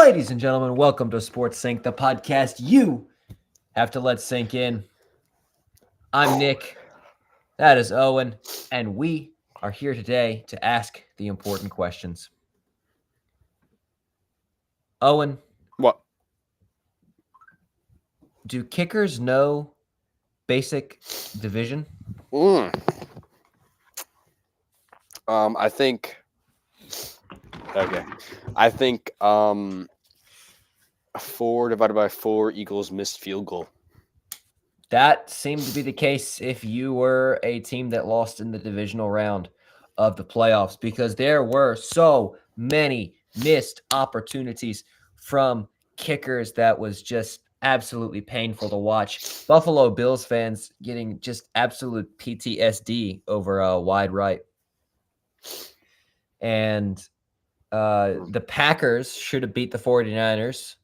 Ladies and gentlemen, welcome to Sports Sync, the podcast you have to let sink in. I'm Nick, that is Owen, and we are here today to ask the important questions. Owen, What? do kickers know basic division? I think. Okay, I think 4 divided by 4 equals missed field goal. That seemed to be the case if you were a team that lost in the divisional round of the playoffs, because there were so many missed opportunities from kickers that was just absolutely painful to watch. Buffalo Bills fans getting just absolute PTSD over a wide right. And the Packers should have beat the 49ers.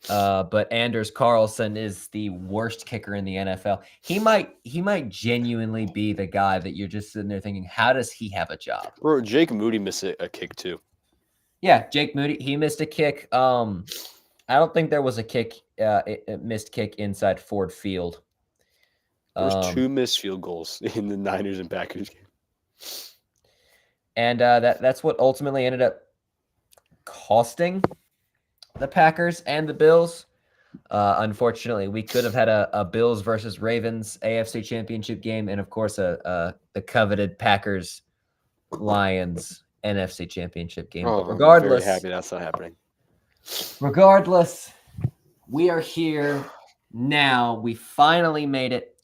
But Anders Carlson is the worst kicker in the NFL. He might genuinely be the guy that you're just sitting there thinking, how does he have a job? Bro, Jake Moody missed a kick too. Yeah, Jake Moody, he missed a kick. I don't think there was a missed kick inside Ford Field. There was 2 missed field goals in the Niners and Packers game. And that's what ultimately ended up costing the Packers and the Bills. Unfortunately, we could have had a Bills versus Ravens AFC Championship game, and of course, the coveted Packers Lions NFC Championship game. Oh, But regardless, I'm very happy that's not happening. Regardless, we are here now. We finally made it.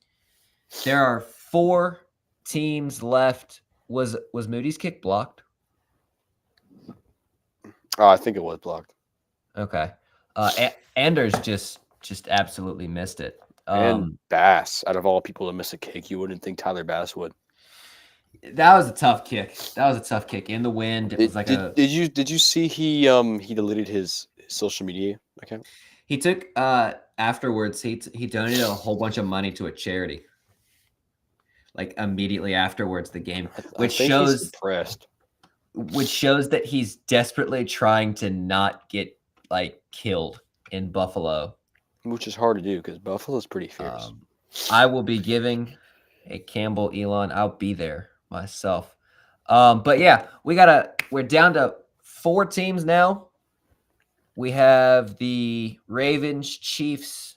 There are 4 teams left. Was Moody's kick blocked? Oh, I think it was blocked. Okay. Anders just absolutely missed it. And Bass, out of all people to miss a kick, you wouldn't think Tyler Bass would. That was a tough kick. In the wind. It was like did you see he deleted his social media account? He took afterwards. He donated a whole bunch of money to a charity. Like immediately afterwards the game, which shows he's depressed. Which shows that he's desperately trying to not get killed in Buffalo, which is hard to do because Buffalo's pretty fierce. I will be giving a Campbell Elon. I'll be there myself. But yeah, we're down to 4 teams now. We have the Ravens, Chiefs,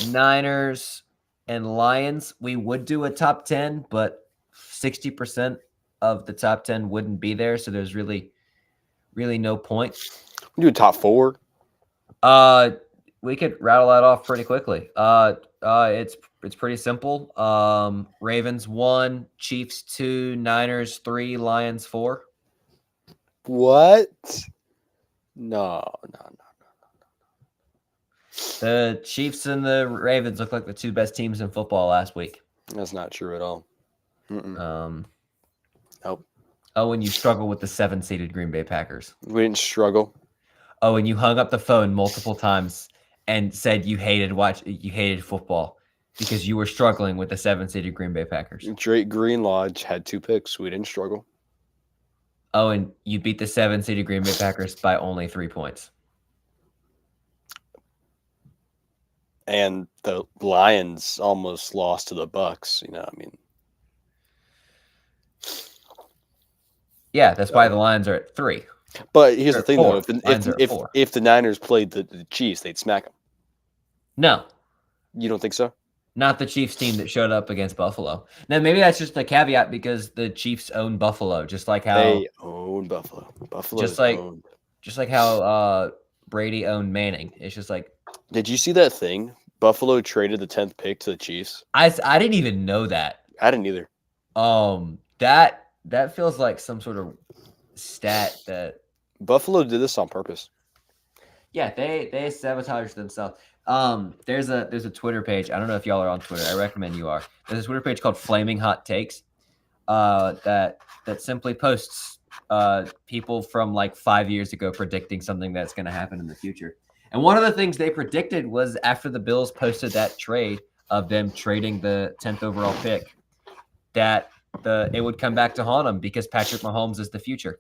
Niners, and Lions. We would do a top 10, but 60% of the top 10 wouldn't be there, so there's really no point. We do a top 4. We could rattle that off pretty quickly. It's pretty simple. Ravens 1, Chiefs 2, Niners 3, Lions 4. What? No. The Chiefs and the Ravens look like the 2 best teams in football last week. That's not true at all. Nope. Oh, and you struggle with the 7-seeded Green Bay Packers. We didn't struggle. Oh, and you hung up the phone multiple times and said you hated football because you were struggling with the 7-seeded Green Bay Packers. Drake Greenlodge had 2 picks. We didn't struggle. Oh, and you beat the 7-seeded Green Bay Packers by only 3 points. And the Lions almost lost to the Bucks. Yeah, that's why the Lions are at 3. But here's the thing, 4. though: if the Niners played the Chiefs, they'd smack them. No, you don't think so? Not the Chiefs team that showed up against Buffalo. Now, maybe that's just a caveat because the Chiefs own Buffalo, just like how they own Buffalo. Just like how Brady owned Manning. It's just like. Did you see that thing? Buffalo traded the 10th pick to the Chiefs. I didn't even know that. I didn't either. That feels like some sort of stat that Buffalo did this on purpose. Yeah, they sabotaged themselves. There's a Twitter page. I don't know if y'all are on Twitter. I recommend you are. There's a Twitter page called Flaming Hot Takes. That simply posts people from like 5 years ago predicting something that's going to happen in the future. And one of the things they predicted was after the Bills posted that trade of them trading the 10th overall pick, that it would come back to haunt them because Patrick Mahomes is the future.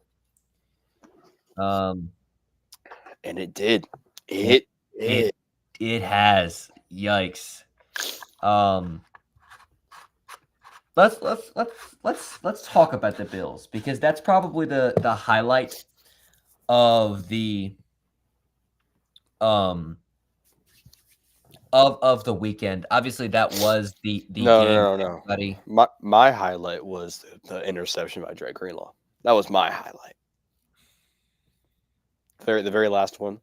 And it did. It It it has. Yikes. Let's talk about the Bills, because that's probably the highlight of the of the weekend. Obviously, that was the game. no. Everybody. My highlight was the interception by Dre Greenlaw. That was my highlight. The very last one.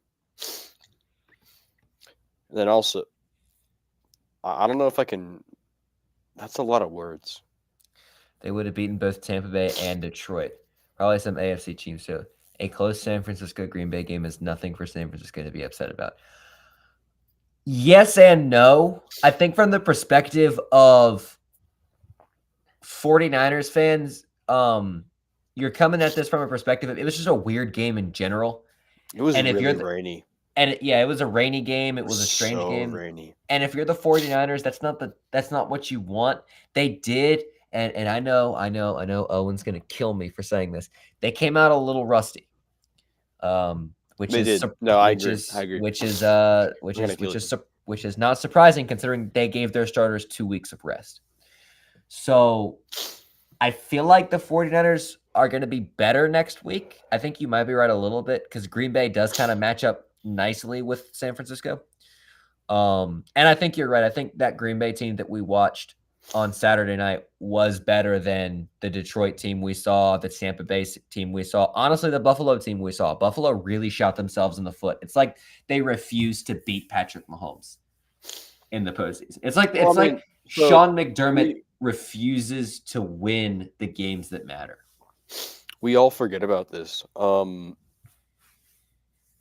And then also, I don't know if I can. That's a lot of words. They would have beaten both Tampa Bay and Detroit. Probably some AFC teams too. A close San Francisco Green Bay game is nothing for San Francisco to be upset about. Yes and no. I think from the perspective of 49ers fans, you're coming at this from a perspective of it was just a weird game in general. It was And if really you're rainy. And it was a rainy game. It was a strange so game. rainy. And if you're the 49ers, that's not what you want. They did, and I know Owen's gonna kill me for saying this. They came out a little rusty. Which They is did. No, I agree. I agree. which is not surprising considering they gave their starters 2 weeks of rest. So I feel like the 49ers are going to be better next week. I think you might be right a little bit because Green Bay does kind of match up nicely with San Francisco. And I think you're right. I think that Green Bay team that we watched on Saturday night was better than the Detroit team we saw, the Tampa Bay team we saw. Honestly, the Buffalo team we saw. Buffalo really shot themselves in the foot. It's like they refused to beat Patrick Mahomes in the postseason. It's like Sean McDermott refuses to win the games that matter. We all forget about this.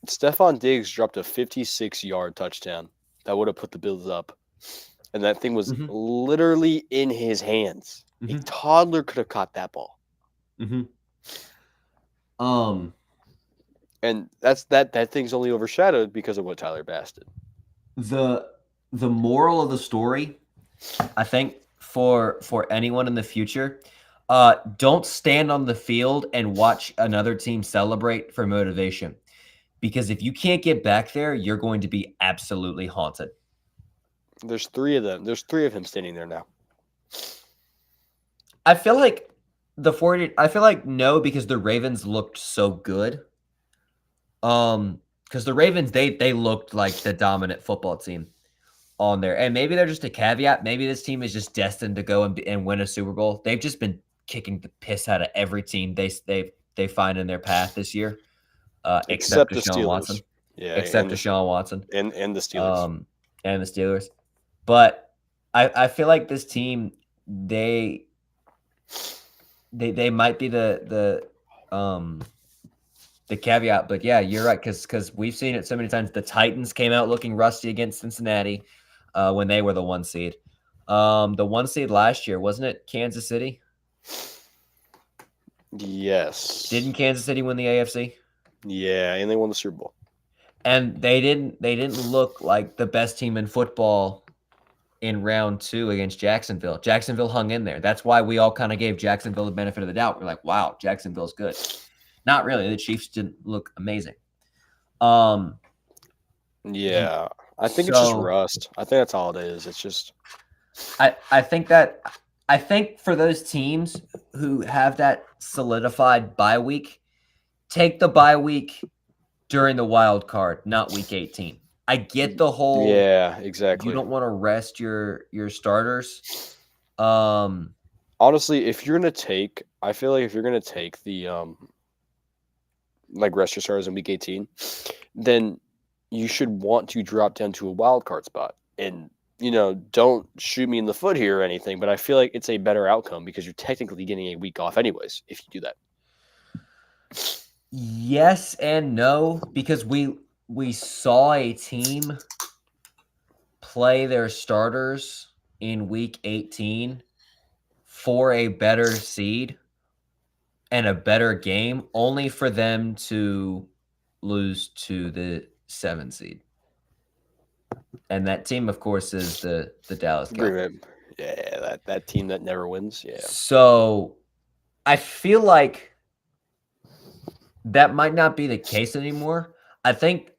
Stephon Diggs dropped a 56-yard touchdown that would have put the Bills up. And that thing was literally in his hands. A toddler could have caught that ball. And that thing's only overshadowed because of what Tyler Bass did. The moral of the story, I think, for anyone in the future, don't stand on the field and watch another team celebrate for motivation. Because if you can't get back there, you're going to be absolutely haunted. There's 3 of them. There's 3 of him standing there now. I feel like no, because the Ravens looked so good. Because the Ravens, they looked like the dominant football team on there. And maybe they're just a caveat. Maybe this team is just destined to go and win a Super Bowl. They've just been kicking the piss out of every team they find in their path this year. Except Deshaun Watson. Yeah, except Deshaun Watson. And the Steelers. And the Steelers. But I feel like this team, they might be the caveat. But yeah, you're right, because we've seen it so many times. The Titans came out looking rusty against Cincinnati when they were the 1 seed. The 1 seed last year, wasn't it Kansas City? Yes. Didn't Kansas City win the AFC? Yeah, and they won the Super Bowl. And they didn't look like the best team in football in round 2 against Jacksonville. Jacksonville hung in there. That's why we all kind of gave Jacksonville the benefit of the doubt. We're like, wow, Jacksonville's good. Not really. The Chiefs didn't look amazing. Yeah, I think it's just rust. I think that's all it is. It's just I think for those teams who have that solidified bye week, take the bye week during the wild card, not week 18. I get the whole exactly. You don't want to rest your starters. Honestly, if you're gonna take, I feel like if you're gonna take the like rest your starters in week 18, then you should want to drop down to a wild card spot. And don't shoot me in the foot here or anything, but I feel like it's a better outcome because you're technically getting a week off anyways if you do that. Yes and no, because we saw a team play their starters in week 18 for a better seed and a better game, only for them to lose to the 7 seed. And that team, of course, is the Dallas Cowboys. Yeah, that team that never wins. Yeah. So I feel like that might not be the case anymore. I think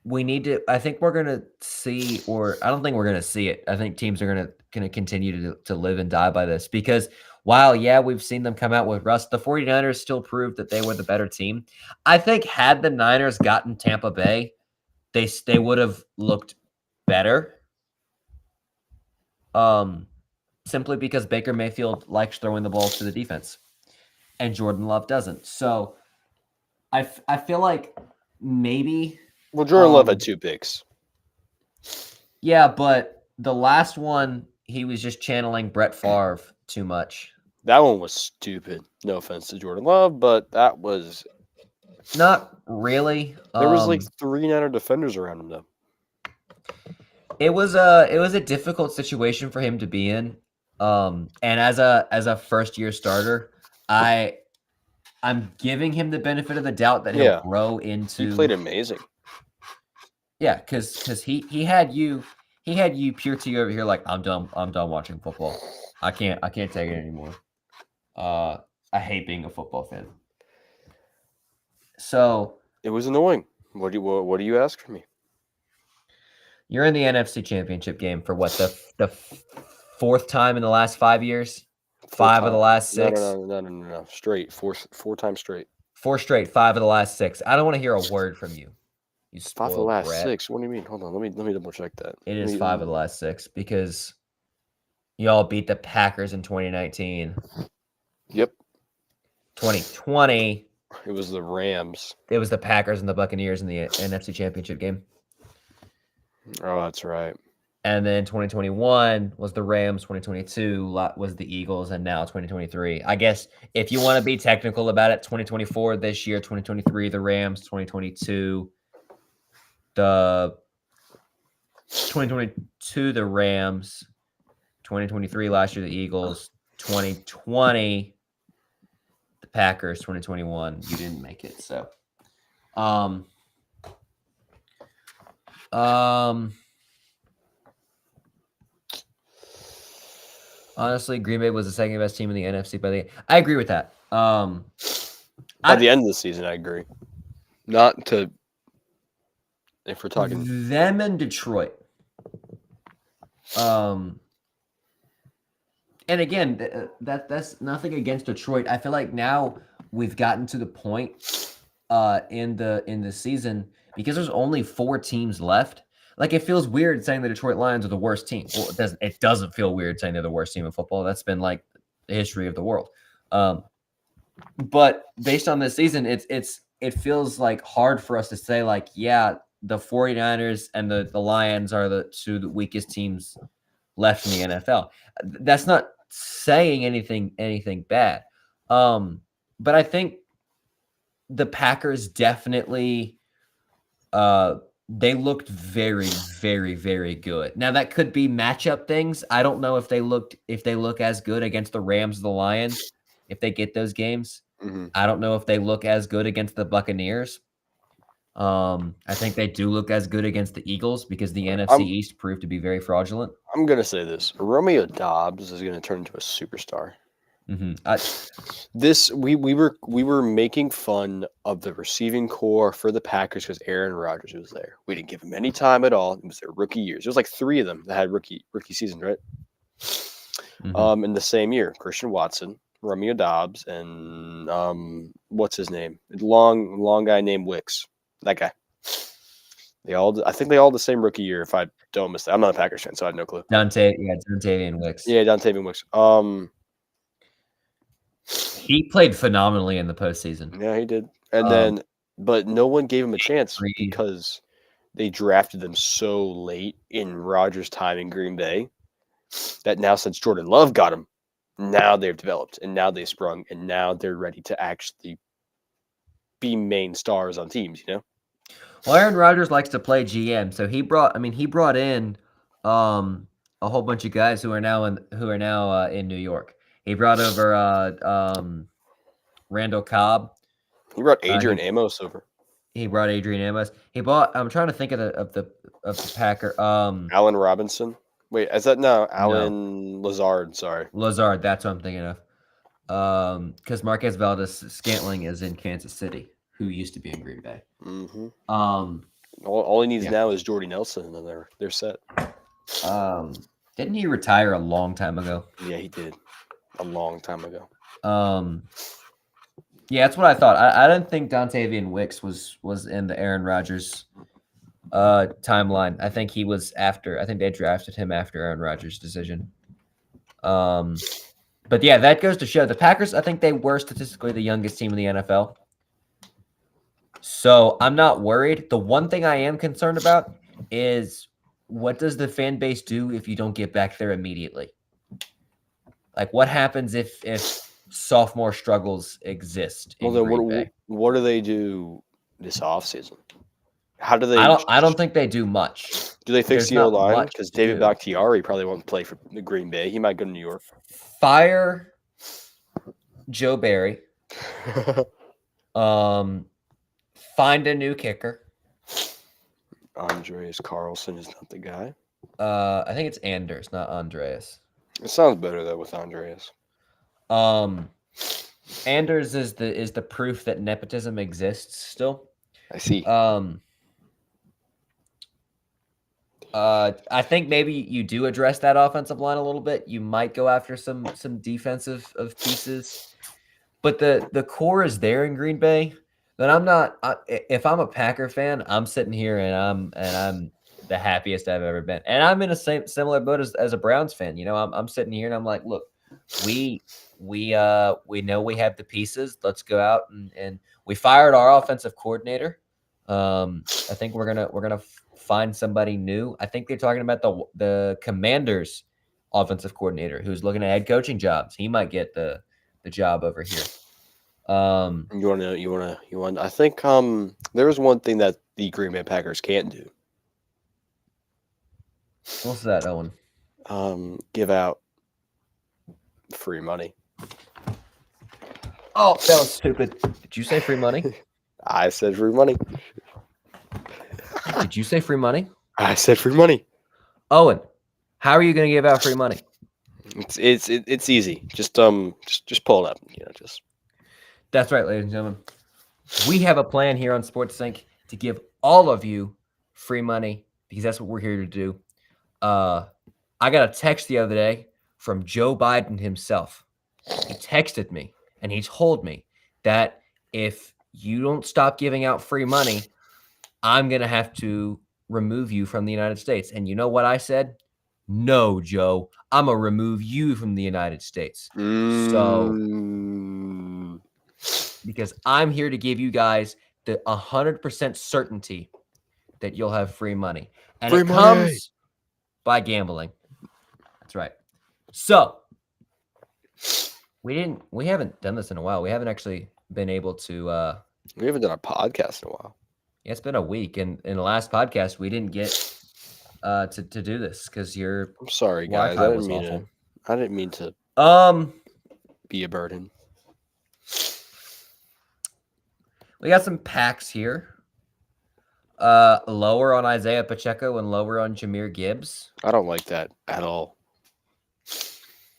we need to. I think we're gonna see, or I don't think we're gonna see it. I think teams are gonna continue to live and die by this because while we've seen them come out with rust, the 49ers still proved that they were the better team. I think had the Niners gotten Tampa Bay, they would have looked better. Simply because Baker Mayfield likes throwing the ball to the defense, and Jordan Love doesn't. So I feel like maybe. Well, Jordan Love had 2 picks. Yeah, but the last one, he was just channeling Brett Favre too much. That one was stupid. No offense to Jordan Love, but that was Not really. there was like 3 Niner defenders around him though. It was a difficult situation for him to be in. And as a first year starter, I'm giving him the benefit of the doubt that he'll grow into. He played amazing. Yeah, because he had you pure T over here like I'm done watching football. I can't take it anymore. I hate being a football fan. So it was annoying. What do you ask for me? You're in the NFC Championship game for what, the fourth time in the last 5 years? 5 of the last 6? No. Straight. Four times straight. 4 straight, 5 of the last 6. I don't want to hear a word from you. You 5 of the last 6. What do you mean? Hold on. Let me double check that. It is 5 of the last 6 because y'all beat the Packers in 2019. Yep. 2020. It was the Rams. It was the Packers and the Buccaneers in the NFC Championship game. Oh, that's right. And then 2021 was the Rams, 2022 was the Eagles, and now 2023. I guess if you want to be technical about it, 2024 this year, 2023 the Rams, 2022 the 2022 the Rams, 2023 last year the Eagles, 2020 the Packers, 2021 you didn't make it. So honestly, Green Bay was the second best team in the NFC by the. I agree with that. At the end of the season, I agree. Not to. If we're talking them and Detroit. And again, that's nothing against Detroit. I feel like now we've gotten to the point in the season because there's only 4 teams left. Like, it feels weird saying the Detroit Lions are the worst team. Well, it doesn't feel weird saying they're the worst team in football. That's been like the history of the world. But based on this season, it feels like hard for us to say like, yeah, the 49ers and the Lions are the 2 weakest teams left in the NFL. That's not saying anything bad. But I think the Packers definitely they looked very, very, very good. Now that could be matchup things. I don't know if they look as good against the Rams or the Lions if they get those games. Mm-hmm. I don't know if they look as good against the Buccaneers. I think they do look as good against the Eagles because the NFC East proved to be very fraudulent. I'm gonna say this: Romeo Doubs is gonna turn into a superstar. Mm-hmm. We were making fun of the receiving core for the Packers because Aaron Rodgers was there. We didn't give him any time at all. It was their rookie years. There was like 3 of them that had rookie season, right? Mm-hmm. In the same year, Christian Watson, Romeo Doubs, and what's his name? Long guy named Wicks. That guy. I think they all the same rookie year. If I don't miss that, I'm not a Packers fan, so I had no clue. Dontavian Wicks. Yeah, Dontavian Wicks. He played phenomenally in the postseason. Yeah, he did. And but no one gave him a chance because they drafted them so late in Rodgers' time in Green Bay that now since Jordan Love got him, now they've developed and now they sprung and now they're ready to actually be main stars on teams, you know? Well, Aaron Rodgers likes to play GM, so he brought in a whole bunch of guys who are now in New York. He brought over Randall Cobb. He brought Adrian Amos over. He brought Adrian Amos. He bought. I'm trying to think of the Packer. Allen Robinson. Wait, is that Allen Lazard? Sorry, Lazard. That's what I'm thinking of. Because Marquez Valdez-Scantling is in Kansas City. who used to be in Green Bay. Mm-hmm. Um, All he needs Yeah. now is Jordy Nelson, and they're set. Didn't he retire a long time ago? Yeah, he did a long time ago. Yeah, that's what I thought. I didn't think Dontavian Wicks was in the Aaron Rodgers timeline. I think he was after. I think they drafted him after Aaron Rodgers' decision. But yeah, that goes to show the Packers. I think they were statistically the youngest team in the NFL. So I'm not worried. The one thing I am concerned about is what does the fan base do if you don't get back there immediately? Like, what happens if sophomore struggles exist Well, in then Green Bay? what do they do this offseason? How do I they don't think they do much. do they fix There's the O not line? much Because to David do. Bakhtiari probably won't play for the Green Bay. He might go to New York. Fire Joe Barry. Find a new kicker. Andreas Carlson is not the guy. I think it's Anders, not Andreas. It sounds better though with Andreas. Anders is the proof that nepotism exists still. I see. I think maybe you do address that offensive line a little bit. You might go after some defensive of pieces, but the core is there in Green Bay. Then I'm not. If I'm a Packer fan, I'm sitting here and I'm the happiest I've ever been, and I'm in a similar boat as a Browns fan. You know, I'm sitting here and I'm like, look, we know we have the pieces. Let's go out and we fired our offensive coordinator. I think we're gonna find somebody new. I think they're talking about the Commanders offensive coordinator who's looking at head coaching jobs. He might get the job over here. You want. I think there is one thing that the Green Bay Packers can't do. What's that, Owen? Give out free money. Oh, that was stupid. Did you say free money? I said free money. Did you say free money? I said free money. Owen, how are you going to give out free money? It's easy. Just pull it up. You know, just. That's right, ladies and gentlemen. We have a plan here on Sports Sync to give all of you free money because that's what we're here to do. I got a text the other day from Joe Biden himself. He texted me and he told me that if you don't stop giving out free money, I'm going to have to remove you from the United States. And you know what I said? No, Joe, I'm going to remove you from the United States. So, because I'm here to give you guys the 100% certainty that you'll have free money. And Free it money. comes by gambling. That's right. So, we haven't done this in a while. We haven't actually been able to we haven't done a podcast in a while. It's been a week, and in the last podcast we didn't get to do this because your I'm sorry, guys. Wi-Fi was awful. I didn't mean to be a burden. We got some packs here. Lower on Isaiah Pacheco and lower on Jahmyr Gibbs. I don't like that at all.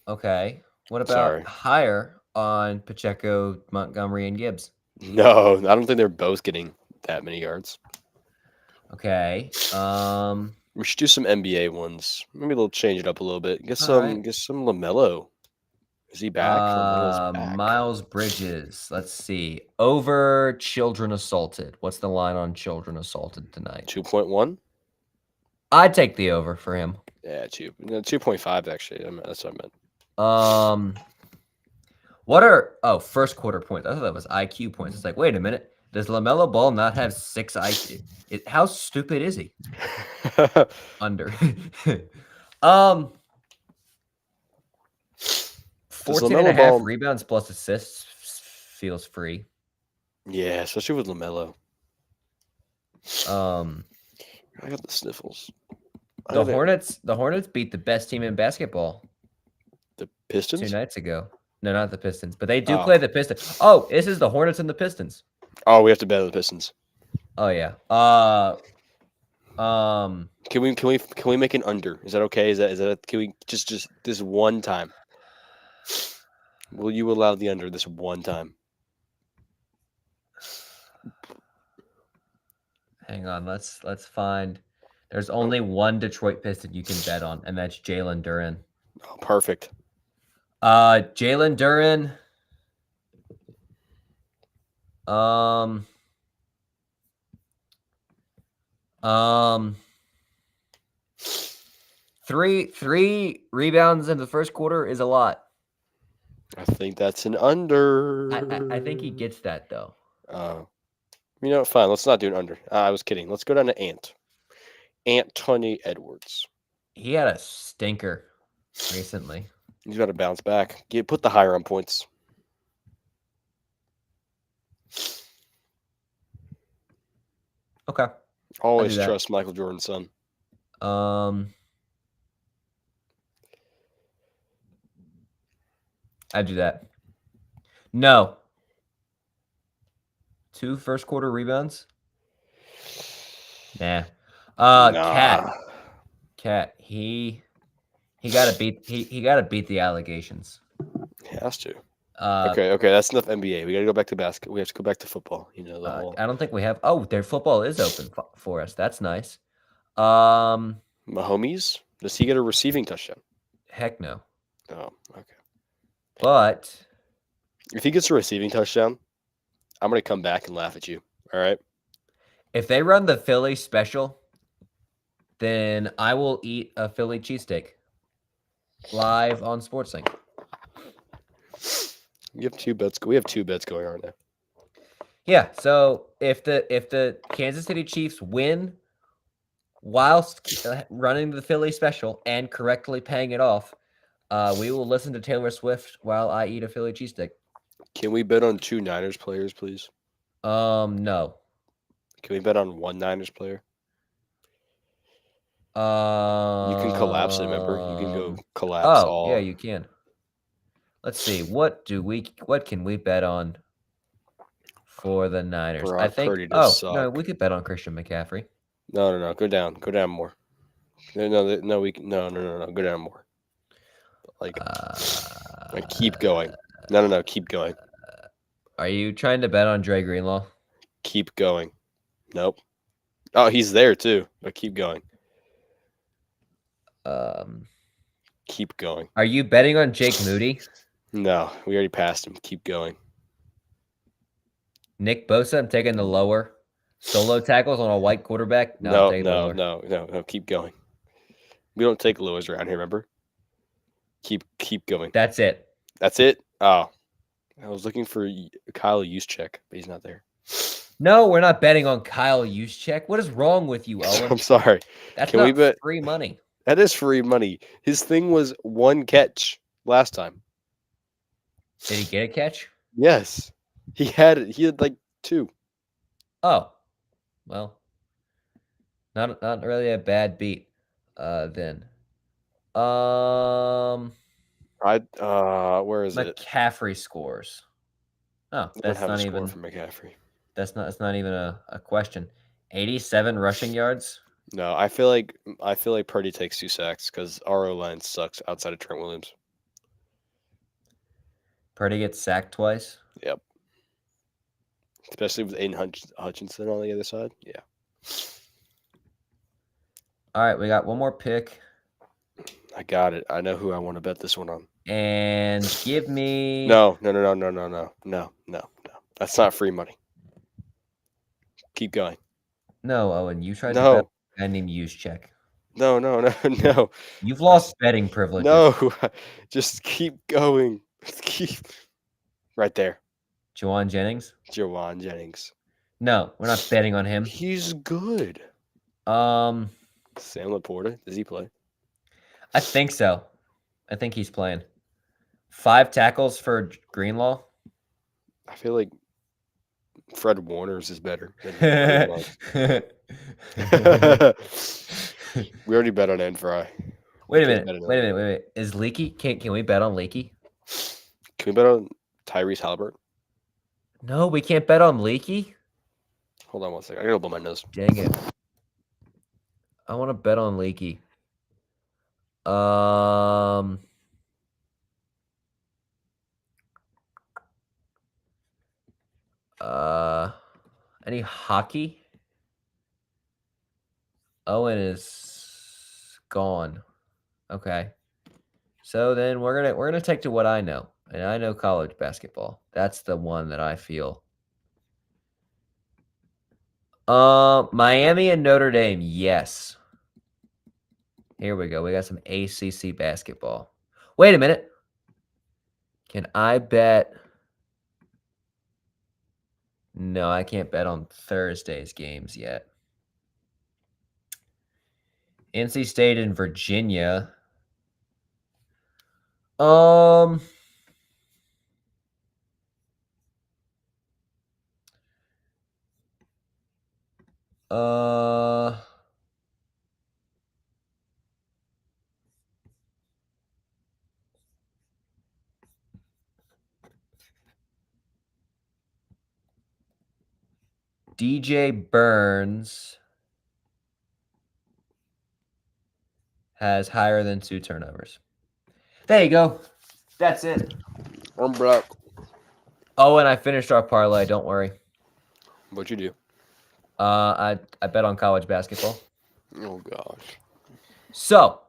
Okay. What about higher on Pacheco, Montgomery, and Gibbs? No, I don't think they're both getting that many yards. Okay. We should do some NBA ones. Maybe they'll change it up a little bit. Get some LaMelo. Is he back? Back. Miles Bridges. Let's see. Over children assaulted. What's the line on children assaulted tonight? 2.1. I'd take the over for him. Yeah, 2.5 actually. That's what I meant. What are first quarter points? I thought that was IQ points. It's like, wait a minute. Does LaMelo Ball not have 6 IQ? How stupid is he? Under. 14 and a half rebounds plus assists feels free. Yeah, especially with LaMelo. I got the sniffles. The Hornets beat the best team in basketball. The Pistons? 2 nights ago. No, not the Pistons, but they do play the Pistons. Oh, this is the Hornets and the Pistons. Oh, we have to bet on the Pistons. Oh yeah. Can we make an under? Is that okay? Is that can we just this one time? Will you allow the under this one time? Hang on, let's find. There's only one Detroit Piston you can bet on, and that's Jalen Duren. Oh, perfect. Jalen Duren. Um, three rebounds in the first quarter is a lot. I think that's an under. I think he gets that though. You know, fine. Let's not do an under. I was kidding. Let's go down to Anthony Edwards. He had a stinker recently. He's got to bounce back. Put the higher on points. Okay. Always trust Michael Jordan's son. I do that. No. 2 first quarter rebounds? Nah. Cat. He gotta beat the allegations. He has to. Okay, that's enough NBA. We gotta go back to basketball. We have to go back to football. You know, the whole... I don't think we have. Oh, their football is open for us. That's nice. Mahomes, does he get a receiving touchdown? Heck no. Oh, okay. But if he gets a receiving touchdown, I'm gonna come back and laugh at you. All right. If they run the Philly special, then I will eat a Philly cheesesteak live on SportsLink. You have 2 bets. We have 2 bets going on now. Yeah. So if the Kansas City Chiefs win whilst running the Philly special and correctly paying it off, we will listen to Taylor Swift while I eat a Philly cheesesteak. Can we bet on 2 Niners players, please? No. Can we bet on 1 Niners player? You can collapse it, remember? You can go collapse all. Yeah, you can. Let's see. What can we bet on for the Niners? Brock I think Purdy does suck. No, we could bet on Christian McCaffrey. No. Go down more. No. Go down more. Like keep going. No. Keep going. Are you trying to bet on Dre Greenlaw? Keep going. Nope. Oh, he's there too. But keep going. Keep going. Are you betting on Jake Moody? No, we already passed him. Keep going. Nick Bosa, I'm taking the lower. Solo tackles on a white quarterback? No. Keep going. We don't take lowers around here, remember? Keep going. That's it. That's it? Oh. I was looking for Kyle Juszczyk, but he's not there. No, we're not betting on Kyle Juszczyk. What is wrong with you, Owen? I'm sorry. That's not free money. That is free money. His thing was 1 catch last time. Did he get a catch? Yes. He had like 2. Oh. Well. Not really a bad beat then. Where is it? McCaffrey scores. Oh, that's not even for McCaffrey. That's not even a question. 87 rushing yards. No, I feel like Purdy takes 2 sacks because our O-line sucks outside of Trent Williams. Purdy gets sacked twice. Yep. Especially with Aiden Hutchinson on the other side. Yeah. All right, we got one more pick. I got it. I know who I want to bet this one on. And give me No. That's not free money. Keep going. No, Owen, you tried to bet a guy named Juszczyk. No. You've lost betting privileges. No, just keep going. Keep right there. Juwan Jennings? Juwan Jennings. No, we're not betting on him. He's good. Sam Laporta, does he play? I think so. I think he's playing. 5 tackles for Greenlaw. I feel like Fred Warner's is better than We already bet on N-Fry. Wait a minute. Is Leaky? Can we bet on Leaky? Can we bet on Tyrese Halliburton? No, we can't bet on Leaky. Hold on one second. I gotta blow my nose. Dang it. I want to bet on Leaky. Any hockey? Owen is gone. Okay. So then we're gonna take to what I know, and I know college basketball. That's the one that I feel. Miami and Notre Dame, yes. Here we go. We got some ACC basketball. Wait a minute. Can I bet? No, I can't bet on Thursday's games yet. NC State and Virginia. Um. Uh. DJ Burns has higher than 2 turnovers. There you go. That's it. I'm back. Oh, and I finished our parlay. Don't worry. What'd you do? I bet on college basketball. Oh gosh. So,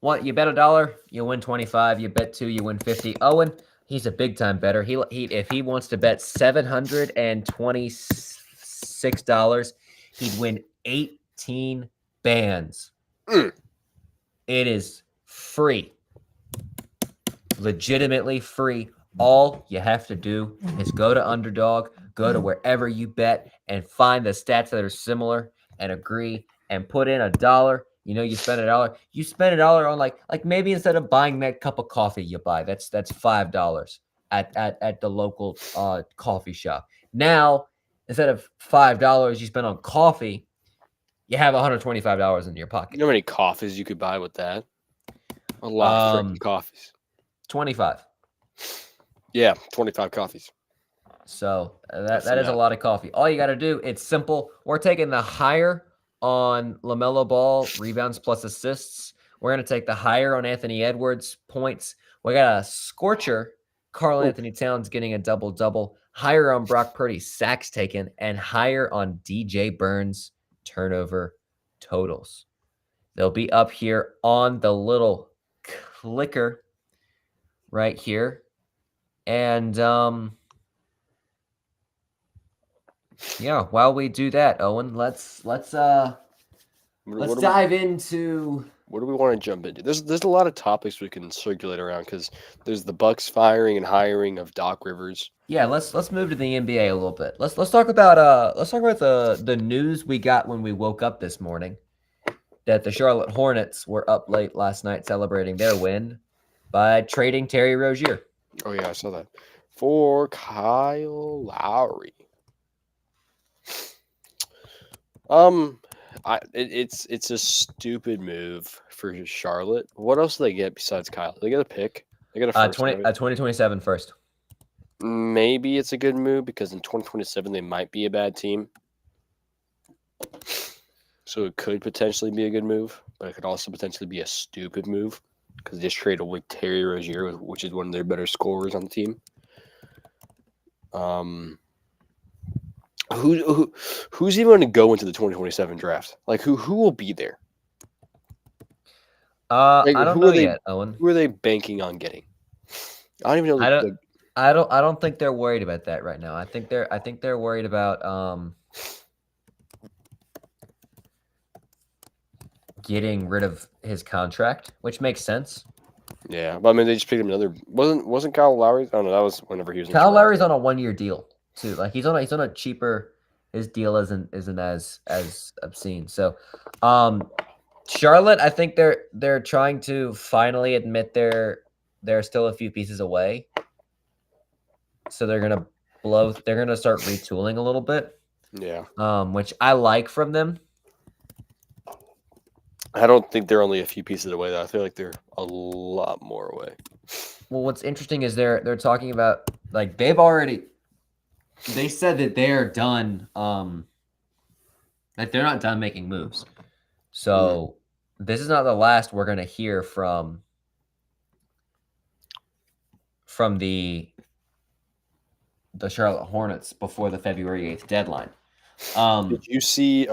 what you bet $1, you win 25. You bet 2, you win 50. Owen, he's a big time bettor. He if he wants to bet $726, he'd win 18 bands. Mm. It is free. Legitimately free. All you have to do is go to Underdog, go to wherever you bet, and find the stats that are similar and agree, and put in $1. You know, you spend $1. You spend $1 on like maybe instead of buying that cup of coffee you buy, that's $5 at the local coffee shop. Now, instead of $5 you spend on coffee, you have $125 in your pocket. You know how many coffees you could buy with that? A lot of freaking coffees. 25. Yeah, 25 coffees. So that is a lot of coffee. All you got to do, it's simple. We're taking the higher on LaMelo Ball, rebounds plus assists. We're going to take the higher on Anthony Edwards, points. We got a scorcher, Karl Anthony Towns getting a double-double. Higher on Brock Purdy, sacks taken. And higher on DJ Burns, turnover totals. They'll be up here on the little clicker right here. And yeah, while we do that, Owen, let's dive into. What do we want to jump into? There's a lot of topics we can circulate around because there's the Bucks firing and hiring of Doc Rivers. Yeah, let's move to the NBA a little bit. Let's talk about the news we got when we woke up this morning, that the Charlotte Hornets were up late last night celebrating their win by trading Terry Rozier. Oh yeah, I saw that. For Kyle Lowry. It's a stupid move for Charlotte. What else do they get besides Kyle? They get a pick. They get a first. 2027 first. Maybe it's a good move because in 2027 they might be a bad team. So it could potentially be a good move, but it could also potentially be a stupid move because they just traded away Terry Rozier, which is one of their better scorers on the team. Who's even going to go into the 2027 draft? Like who will be there? I don't know yet, Owen. Who are they banking on getting? I don't even know. I don't think they're worried about that right now. I think they're worried about getting rid of his contract, which makes sense. Yeah, but I mean they just picked him another. Wasn't Kyle Lowry? Oh no, that was whenever he was. Kyle Lowry's on a 1-year deal too. Like he's on a cheaper. His deal isn't as obscene. So, Charlotte, I think they're trying to finally admit they're still a few pieces away. So they're gonna start retooling a little bit. Yeah. Which I like from them. I don't think they're only a few pieces away though. I feel like they're a lot more away. Well, what's interesting is they're talking about like they said that they're done. Like they're not done making moves. So this is not the last we're gonna hear from the the Charlotte Hornets before the February 8th deadline. Did you see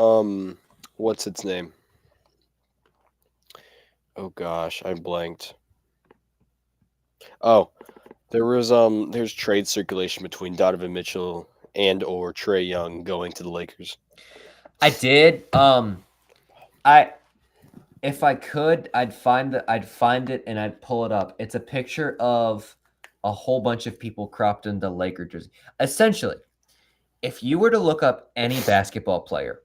what's its name? Oh gosh, I blanked. Oh, there's trade circulation between Donovan Mitchell and or Trae Young going to the Lakers. I did. I if I could, I'd find it and I'd pull it up. It's a picture of a whole bunch of people cropped into Laker jersey. Essentially, if you were to look up any basketball player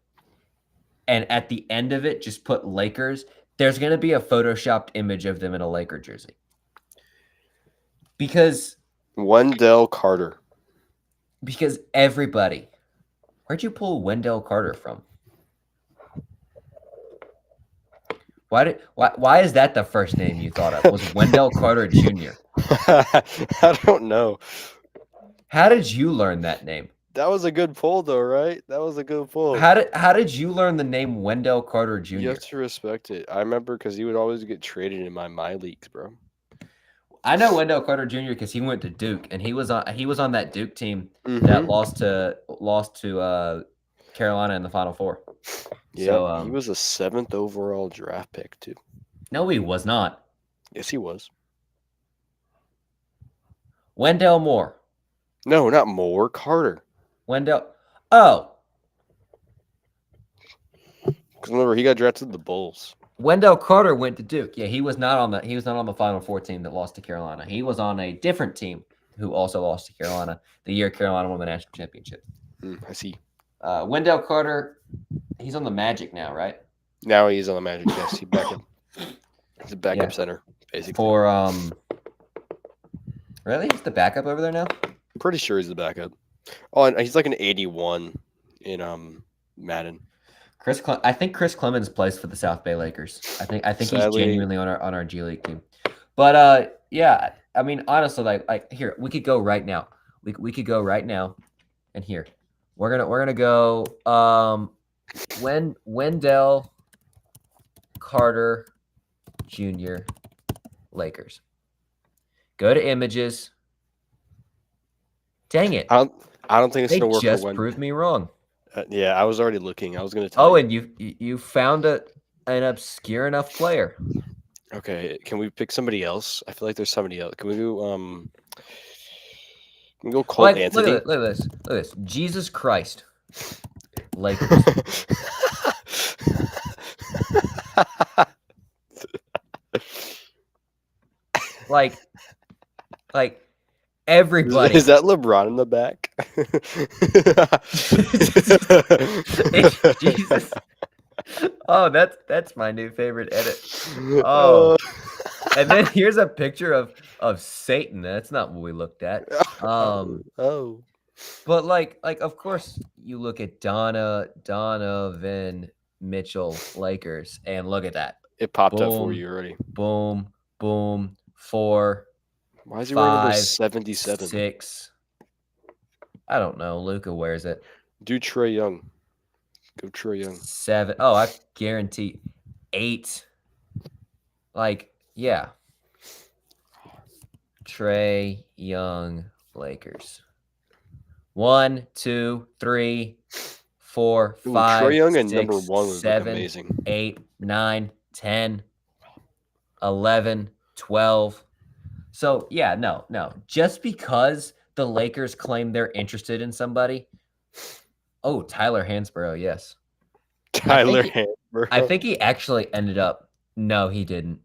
and at the end of it just put Lakers, there's going to be a photoshopped image of them in a Laker jersey. Because Wendell Carter. Everybody, where'd you pull Wendell Carter from? Why is that the first name you thought of? Was Wendell Carter Jr.? I don't know. How did you learn that name? That was a good pull, though, right? That was a good pull. How did you learn the name Wendell Carter Jr.? You have to respect it. I remember because he would always get traded in my leagues, bro. I know Wendell Carter Jr. because he went to Duke and he was on that Duke team Mhm. that lost to Carolina in the Final Four. Yeah, So, he was a 7th overall draft pick too. No, he was not. Yes, he was. Wendell Moore. No, not Moore. Carter. Wendell. Oh, Because remember, he got drafted to the Bulls. Wendell Carter went to Duke. Yeah, he was not on the Final Four team that lost to Carolina. He was on a different team who also lost to Carolina the year Carolina won the national championship. I see. Wendell Carter, he's on the Magic now, right? Now he's on the Magic. Yes, he's backup. He's a backup center, basically. For really, he's the backup over there now. Pretty sure he's the backup. Oh, and he's like an 81 in Madden. I think Chris Clemens plays for the South Bay Lakers. I think Sadly, he's genuinely on our G League team. But yeah, I mean honestly, like here we could go right now. We could go right now, and here we're gonna go. Wendell Carter Jr. Lakers. Go to images. Dang it! I don't think it's They gonna work. just for proved me wrong. Yeah, I was already looking. I was gonna tell Oh, you. and you found an obscure enough player. Okay, can we pick somebody else? I feel like there's somebody else. Can we go? Can we go Colt Anthony? Look at this. Look at this. Jesus Christ. Lakers. like everybody. Is that LeBron in the back? Jesus. Oh, that's my new favorite edit. Oh. And then here's a picture of Satan. That's not what we looked at. Oh. But like of course you look at Donovan Mitchell Lakers and look at that. It popped up for you already. Boom, boom, 4. Why is he wearing number 5, 77? 6. I don't know. Luka wears it. Do Trae Young. Go Trae Young. 7. Oh, I guarantee 8. Like, yeah. Trae Young Lakers. 1, 2, 3, 4, 5. Trae Young and 6, number 1 was 7, amazing. 8, 9, 10, 11, 12. So, yeah, no. Just because the Lakers claim they're interested in somebody. Oh, Tyler Hansborough, yes. Tyler Hansborough. I think he actually ended up. No, he didn't.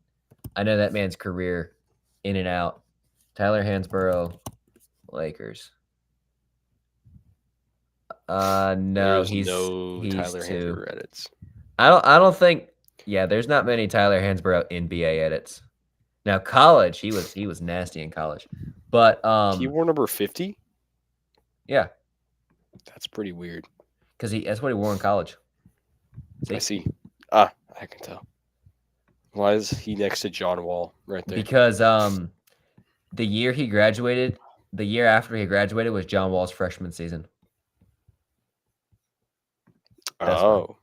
I know that man's career in and out. Tyler Hansborough, Lakers. No, There's he's Tyler 2. Hansborough edits. I don't think. Yeah, there's not many Tyler Hansborough NBA edits. Now, college, he was nasty in college, but He wore number 50. Yeah, that's pretty weird. Because that's what he wore in college. I see. I can tell. Why is he next to John Wall right there? Because the year after he graduated was John Wall's freshman season. So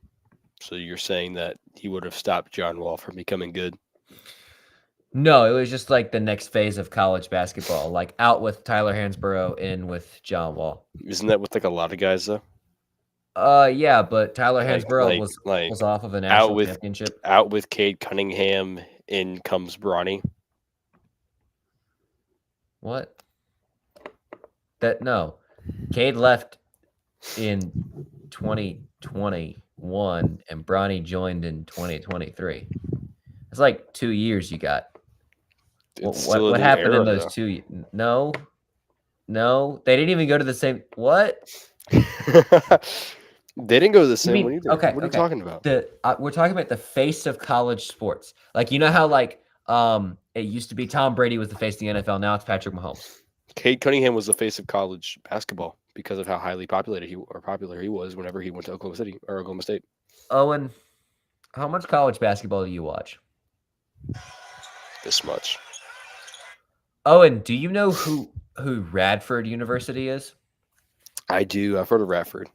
you're saying that he would have stopped John Wall from becoming good? No, it was just like the next phase of college basketball, like out with Tyler Hansborough, in with John Wall. Isn't that with like a lot of guys though? Yeah, but Tyler Like Hansborough like was like off of a out national with championship. Cade Cunningham, in comes Bronny. What? No. Cade left in 2021 and Bronny joined in 2023. It's like 2 years you got. It's still a What new happened in era those though. 2 No. No, they didn't even go to the same what? They didn't go to the You same one mean either. okay, What are you okay. talking about? We're talking about the face of college sports. Like you know how like it used to be Tom Brady was the face of the NFL. Now it's Patrick Mahomes. Cade Cunningham was the face of college basketball because of how highly popular he was whenever he went to Oklahoma City or Oklahoma State. Owen, how much college basketball do you watch? This much. Owen, do you know who Radford University is? I do. I've heard of Radford.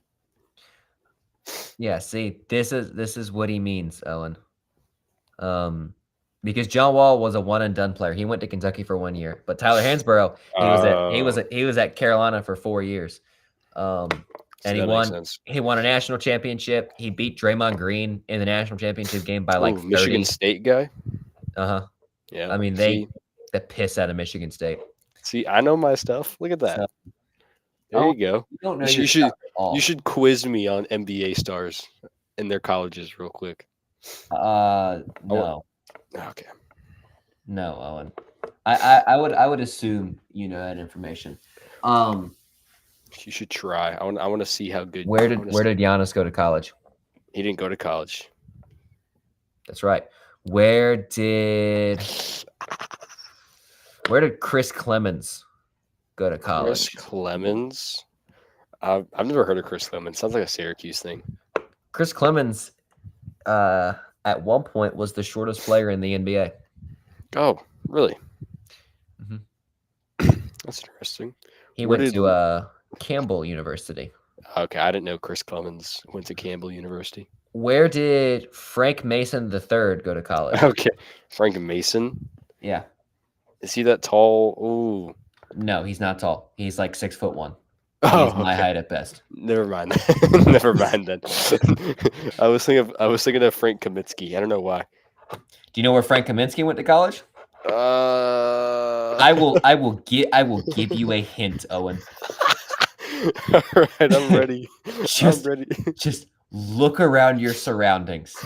Yeah, see, this is what he means, Owen. Because John Wall was a one and done player. He went to Kentucky for 1 year, but Tyler Hansborough, he was at Carolina for 4 years. And See, that makes sense. he won a national championship. He beat Draymond Green in the national championship game by like Oh, Michigan 30. State guy. Uh-huh. Yeah. I mean, See, the piss out of Michigan State. I know my stuff. Look at that. So, There you go. you don't know You your should, stuff at all. you should quiz me on NBA stars and their colleges real quick. No. Okay. No, Owen. I would assume you know that information. You should try. I want to see how good. Where I did wanna where see- did Giannis go to college? He didn't go to college. That's right. Where did Chris Clemens go to college? Chris Clemens. I've never heard of Chris Clemens. Sounds like a Syracuse thing. Chris Clemens, at one point was the shortest player in the NBA. Oh, really? Mhm. That's interesting. He Where went did- to Campbell University. Okay, I didn't know Chris Clemens went to Campbell University. Where did Frank Mason III go to college? Okay, Frank Mason. Yeah. Is he that tall? Ooh. No, he's not tall. He's like 6'1". Oh, He's my okay. height at best. Never mind. Never mind then. I was thinking of Frank Kaminsky. I don't know why. Do you know where Frank Kaminsky went to college? I will give you a hint, Owen. All right, I'm ready. I'm ready. Just look around your surroundings,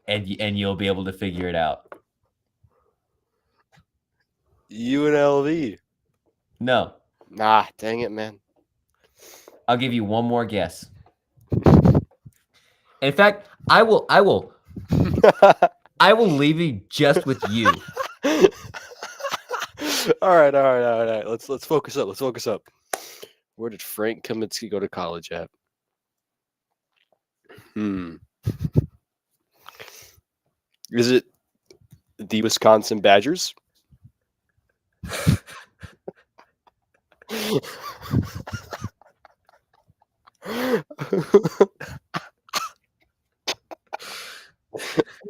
and you'll be able to figure it out. UNLV. No, Nah, dang it, man. I'll give you one more guess. In fact, I will leave you just with you. All right. Let's focus up. Let's focus up. Where did Frank Kaminsky go to college at? Is it the Wisconsin Badgers?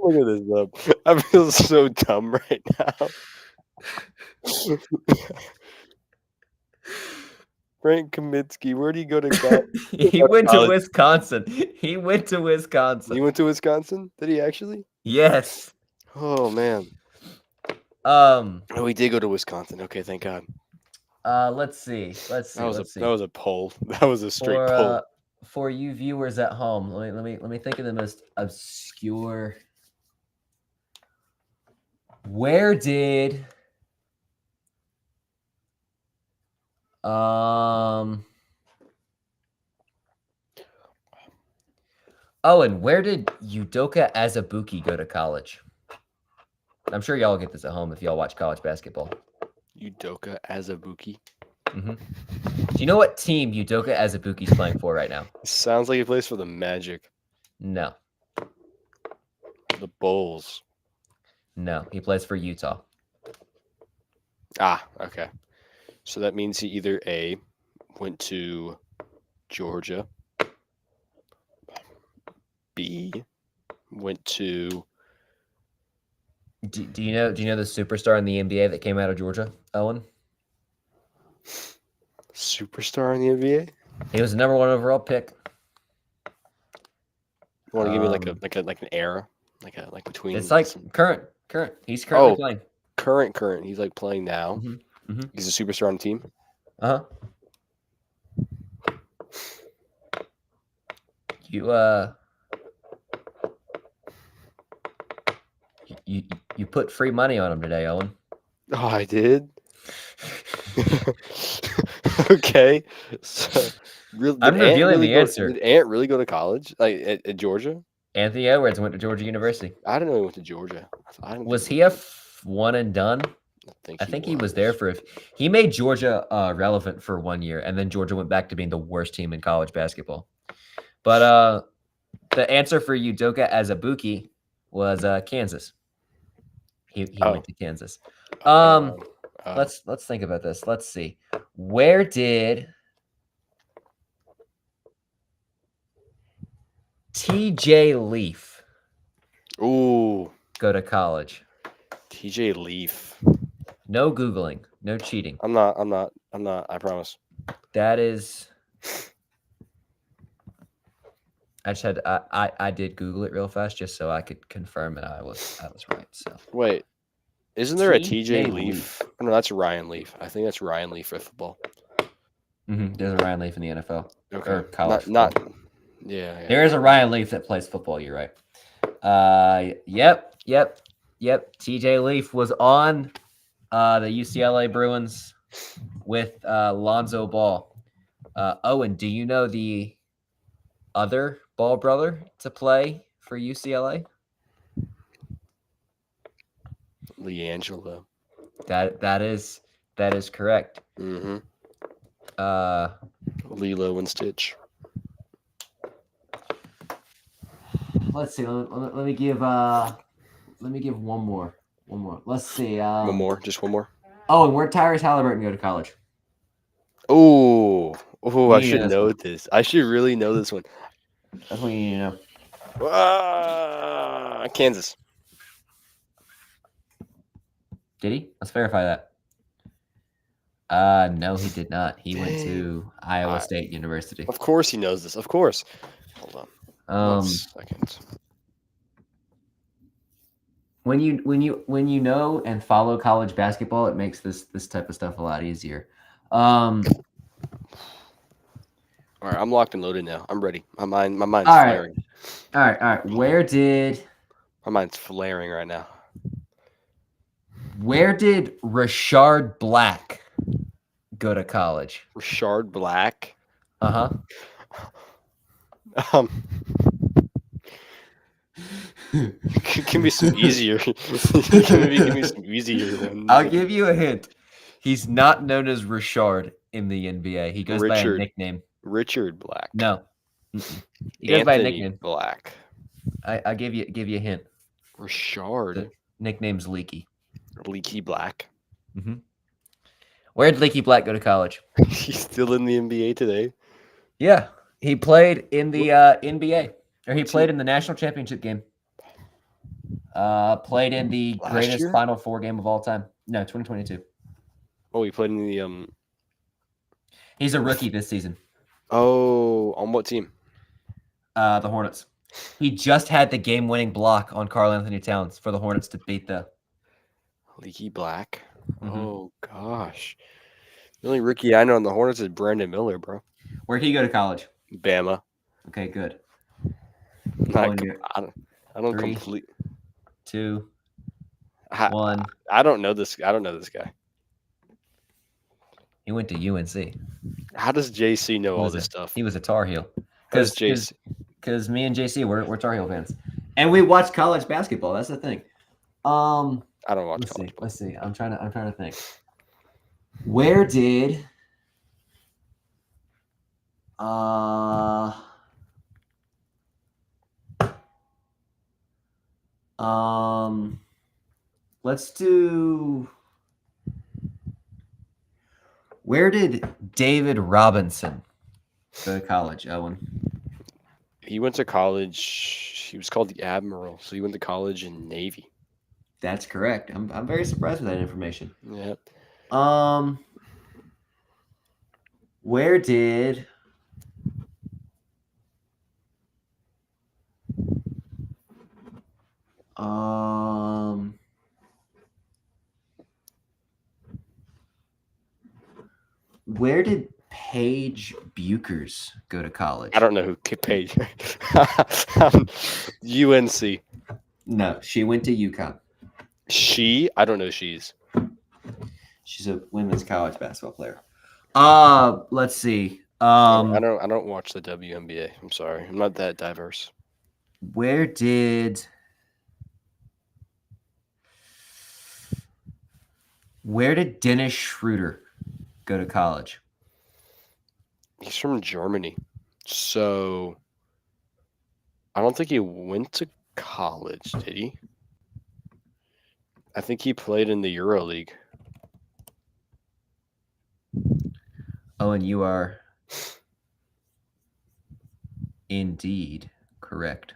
Look at this up. I feel so dumb right now. Frank Kaminsky, where did he go to college? He went to Wisconsin. He went to He Wisconsin. went to Wisconsin? Did he actually? Yes. Oh man. Oh, he did go to Wisconsin. Okay, thank God. Let's see. That was a poll. That was a straight poll. For you viewers at home, let me think of the most obscure. Where did Owen, where did Udoka Azubuike go to college? I'm sure y'all get this at home if y'all watch college basketball. Udoka Azubuike. Mm-hmm. Do you know what team Udoka Azubuike is playing for right now? Sounds like he plays for the Magic. No. The Bulls. No, he plays for Utah. Ah, okay. So that means he either A, went to Georgia, B, went to Do you know the superstar in the NBA that came out of Georgia, Owen? Superstar in the NBA? He was the number 1 overall pick. You want to give me Um, like an era, like between it's like some. current. He's currently Oh, playing. current. He's like playing now. Hmm. Hmm. He's a superstar on the team. Uh huh. You you you put free money on him today, Owen. Oh, I did. Okay. So, I'm revealing the answer. Did Ant really go to college, like at Georgia? Anthony Edwards went to Georgia University. I didn't know he went to Georgia. I didn't Was think he a one and done? think I he think was. he was there for. He made Georgia relevant for 1 year, and then Georgia went back to being the worst team in college basketball. But the answer for Udoka Azubuike was Kansas. He Oh. went to Kansas. Oh. Let's think about this. Let's see. Where did TJ Leaf Ooh, go to college? TJ Leaf. No Googling, no cheating. I'm not. I promise. That is. I just had I did Google it real fast just so I could confirm that I was right. So Wait, isn't there a TJ TJ Leaf? Oh, no, that's Ryan Leaf. I think that's Ryan Leaf for football. There's a Ryan Leaf in the NFL Okay, or college. not. football. Yeah. There is a Ryan Leaf that plays football. You're right. Yep. TJ Leaf was on the UCLA Bruins with Lonzo Ball. Owen, do you know the other Ball brother to play for UCLA? LiAngelo. That is correct. Mm-hmm. Uh, Lilo and Stitch. let's see. Let me give one more. Let's see. One more. Just one more. Oh, and where'd Tyrese Halliburton go to college? Oh, You I need to should know this know one. this. I should really know this one. That's what you need to know. Kansas. Did he? Let's verify that. No, he did not. He went to Iowa State University. Of course he knows this. Of course. Hold on. 1 second. When you know and follow college basketball, it makes this type of stuff a lot easier. All right, I'm locked and loaded now. I'm ready. My mind's All flaring. right. Where did My mind's flaring right now. Rashard Black go to college? Rashard Black. Uh-huh. Give me some easier. give me some easier ones. I'll give you a hint. He's not known as Rashard in the NBA. He goes by a nickname. Richard Black. No. He goes by a nickname. Black. I give you a hint. Rashard. The nickname's Leaky. Leaky Black. Mm-hmm. Where did Leaky Black go to college? He's still in the NBA today. Yeah, he played in the NBA, or he played in the national championship game. Played in the greatest Final Four game of all time. No, 2022. Oh, he played in the He's a rookie this season. Oh, on what team? The Hornets. He just had the game-winning block on Karl Anthony Towns for the Hornets to beat the Leaky Black. Mm-hmm. Oh gosh, the only rookie I know on the Hornets is Brandon Miller, bro. Where'd he go to college? Bama. Okay, good. I don't Three, complete. 2, 1. I don't know this. I don't know this guy. He went to UNC. How does JC know all this stuff? He was a Tar Heel. Because me and JC we're Tar Heel fans, and we watch college basketball. That's the thing. I don't watch college. Let's see. I'm trying to think. Where did let's do. Where did David Robinson go to college, Owen? He went to college. He was called the Admiral, so he went to college in Navy. That's correct. I'm very surprised with that information. Yeah. Um, where did um where did Paige Buchers go to college? I don't know who Page. UNC. No, she went to UConn. I don't know she's. She's a women's college basketball player. Let's see. I don't watch the WNBA. I'm sorry. I'm not that diverse. Where did Dennis Schroeder go to college? He's from Germany. So I don't think he went to college, did he? I think he played in the EuroLeague. Oh, and you are indeed correct.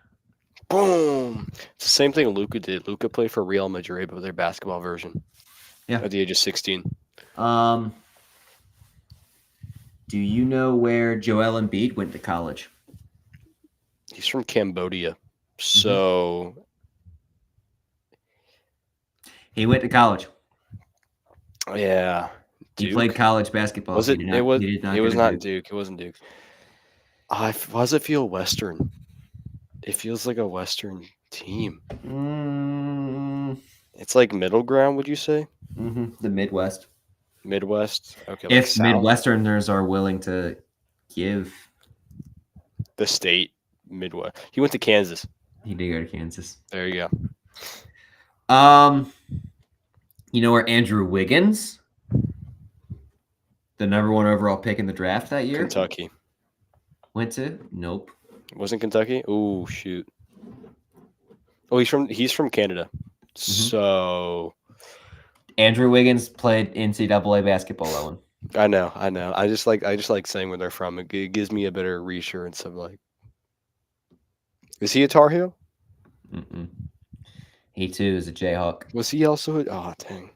Boom! It's the same thing Luca did. Luca played for Real Madrid, but their basketball version. Yeah. At the age of 16. Do you know where Joel Embiid went to college? He's from Cambodia. So he went to college. Yeah. He played college basketball. Was it? It was not Duke. It wasn't Duke. Why does it feel Western? It feels like a Western team. It's like middle ground, would you say? The Midwest. Midwest? Okay. If Midwesterners are willing to give. The state, Midwest. He went to Kansas. He did go to Kansas. There you go. You know where Andrew Wiggins, the number 1 overall pick in the draft that year, Kentucky, went to? Nope. Wasn't Kentucky? Oh shoot. Oh, he's from Canada. So Andrew Wiggins played NCAA basketball, Owen. I know. I just like saying where they're from. It gives me a better reassurance of like. Is he a Tar Heel? He too is a Jayhawk. Was he also? Oh dang.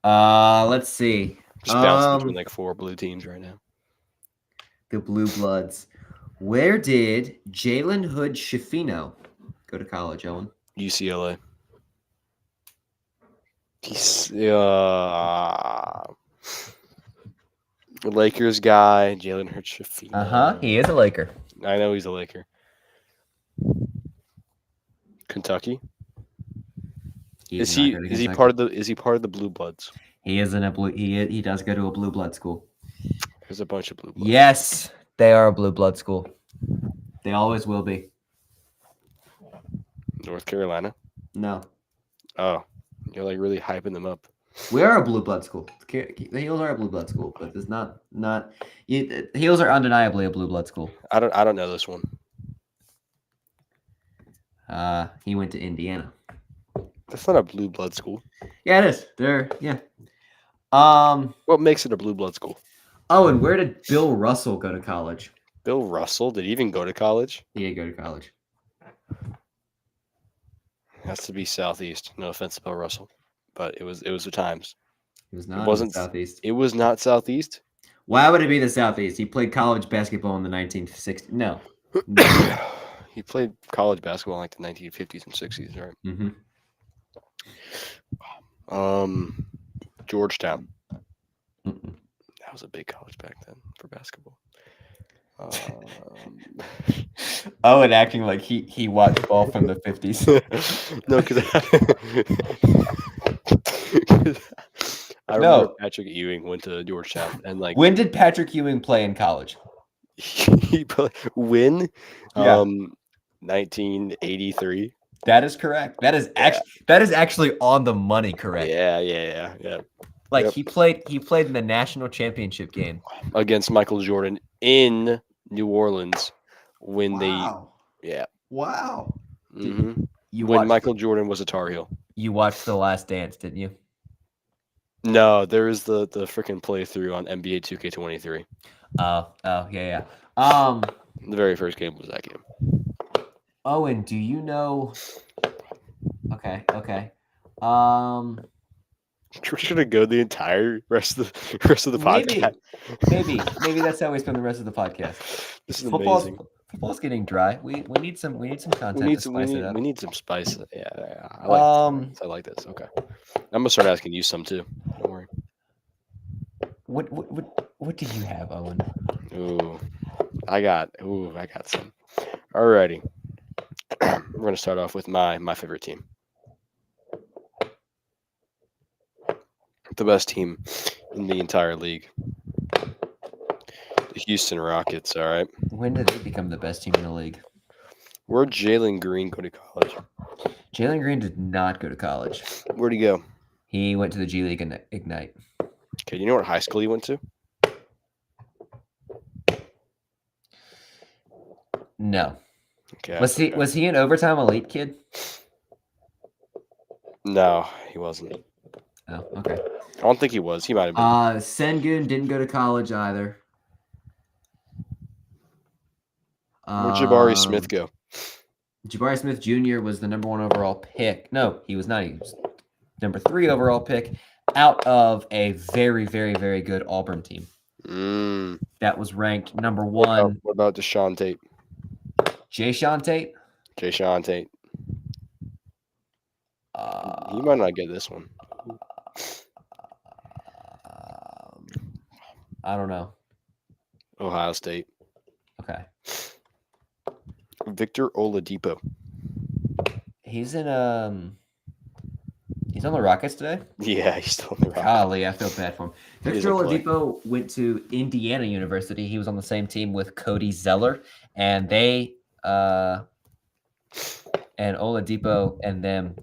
Let's see. Just bouncing between like 4 blue teams right now. The Blue Bloods. Where did Jalen Hood Schifino go to college, Owen? UCLA. He's Lakers guy, Jalen Hood Schifino. He is a Laker. I know he's a Laker. Kentucky. Is he part of the Blue Bloods? He is in a blue. He does go to a Blue Blood school. There's a bunch of Blue Bloods. Yes, they are a Blue Blood school. They always will be. North Carolina. No. Oh, you're like really hyping them up. We are a Blue Blood school. The Heels are a Blue Blood school, but it's not. The Heels are undeniably a Blue Blood school. I don't know this one. He went to Indiana. That's not a Blue Blood school. Yeah, it is. Yeah. What makes it a Blue Blood school? Oh, and where did Bill Russell go to college? Bill Russell? Did he even go to college? He did go to college. Has to be Southeast. No offense to Bill Russell, but it was the times. It was not. It wasn't Southeast. It was not Southeast. Why would it be the Southeast? He played college basketball in the 1960s. No. He played college basketball in like the 1950s and 60s, right? Georgetown. That was a big college back then for basketball. Owen acting like he watched ball from the 50s. No, because I remember Patrick Ewing went to Georgetown and like. When did Patrick Ewing play in college? He when? Yeah. 1983. That is correct. That is actually on the money correct. Yeah. Like he played in the national championship game against Michael Jordan in New Orleans when Wow. when Michael Jordan was a Tar Heel. You watched The Last Dance, didn't you? No, there is the freaking playthrough on NBA 2K23. Oh, yeah. The very first game was that game. Owen, do you know? Okay. Um, We're just gonna go the entire rest of the podcast. maybe that's how we spend the rest of the podcast. This is amazing. Football's getting dry. We need some content We need to some. spice it up. We need some spice. Yeah, I like this. Um, I like this. Okay, I'm gonna start asking you some too. Don't worry. what do you have, Owen? I got some. Alrighty. We're gonna start off with my favorite team. The best team in the entire league. The Houston Rockets, all right. When did they become the best team in the league? Where'd Jalen Green go to college? Jalen Green did not go to college. Where'd he go? He went to the G League and Ignite. Okay, you know what high school he went to? No. Okay. Was he an overtime elite kid? No, he wasn't. Oh, okay. I don't think he was. He might have been. Sengun didn't go to college either. Where'd Jabari Smith go? Jabari Smith Jr. was the number 1 overall pick. No, he was not. He was number 3 overall pick out of a very, very, very good Auburn team. That was ranked number 1. What about Deshaun Tate? Jayshawn Tate? Jayshawn Tate. You might not get this one. I don't know. Ohio State. Okay. Victor Oladipo. He's in he's on the Rockets today? Yeah, he's still on the Rockets. Golly, I feel bad for him. He Victor doesn't play. Oladipo went to Indiana University. He was on the same team with Cody Zeller, and they and Oladipo and them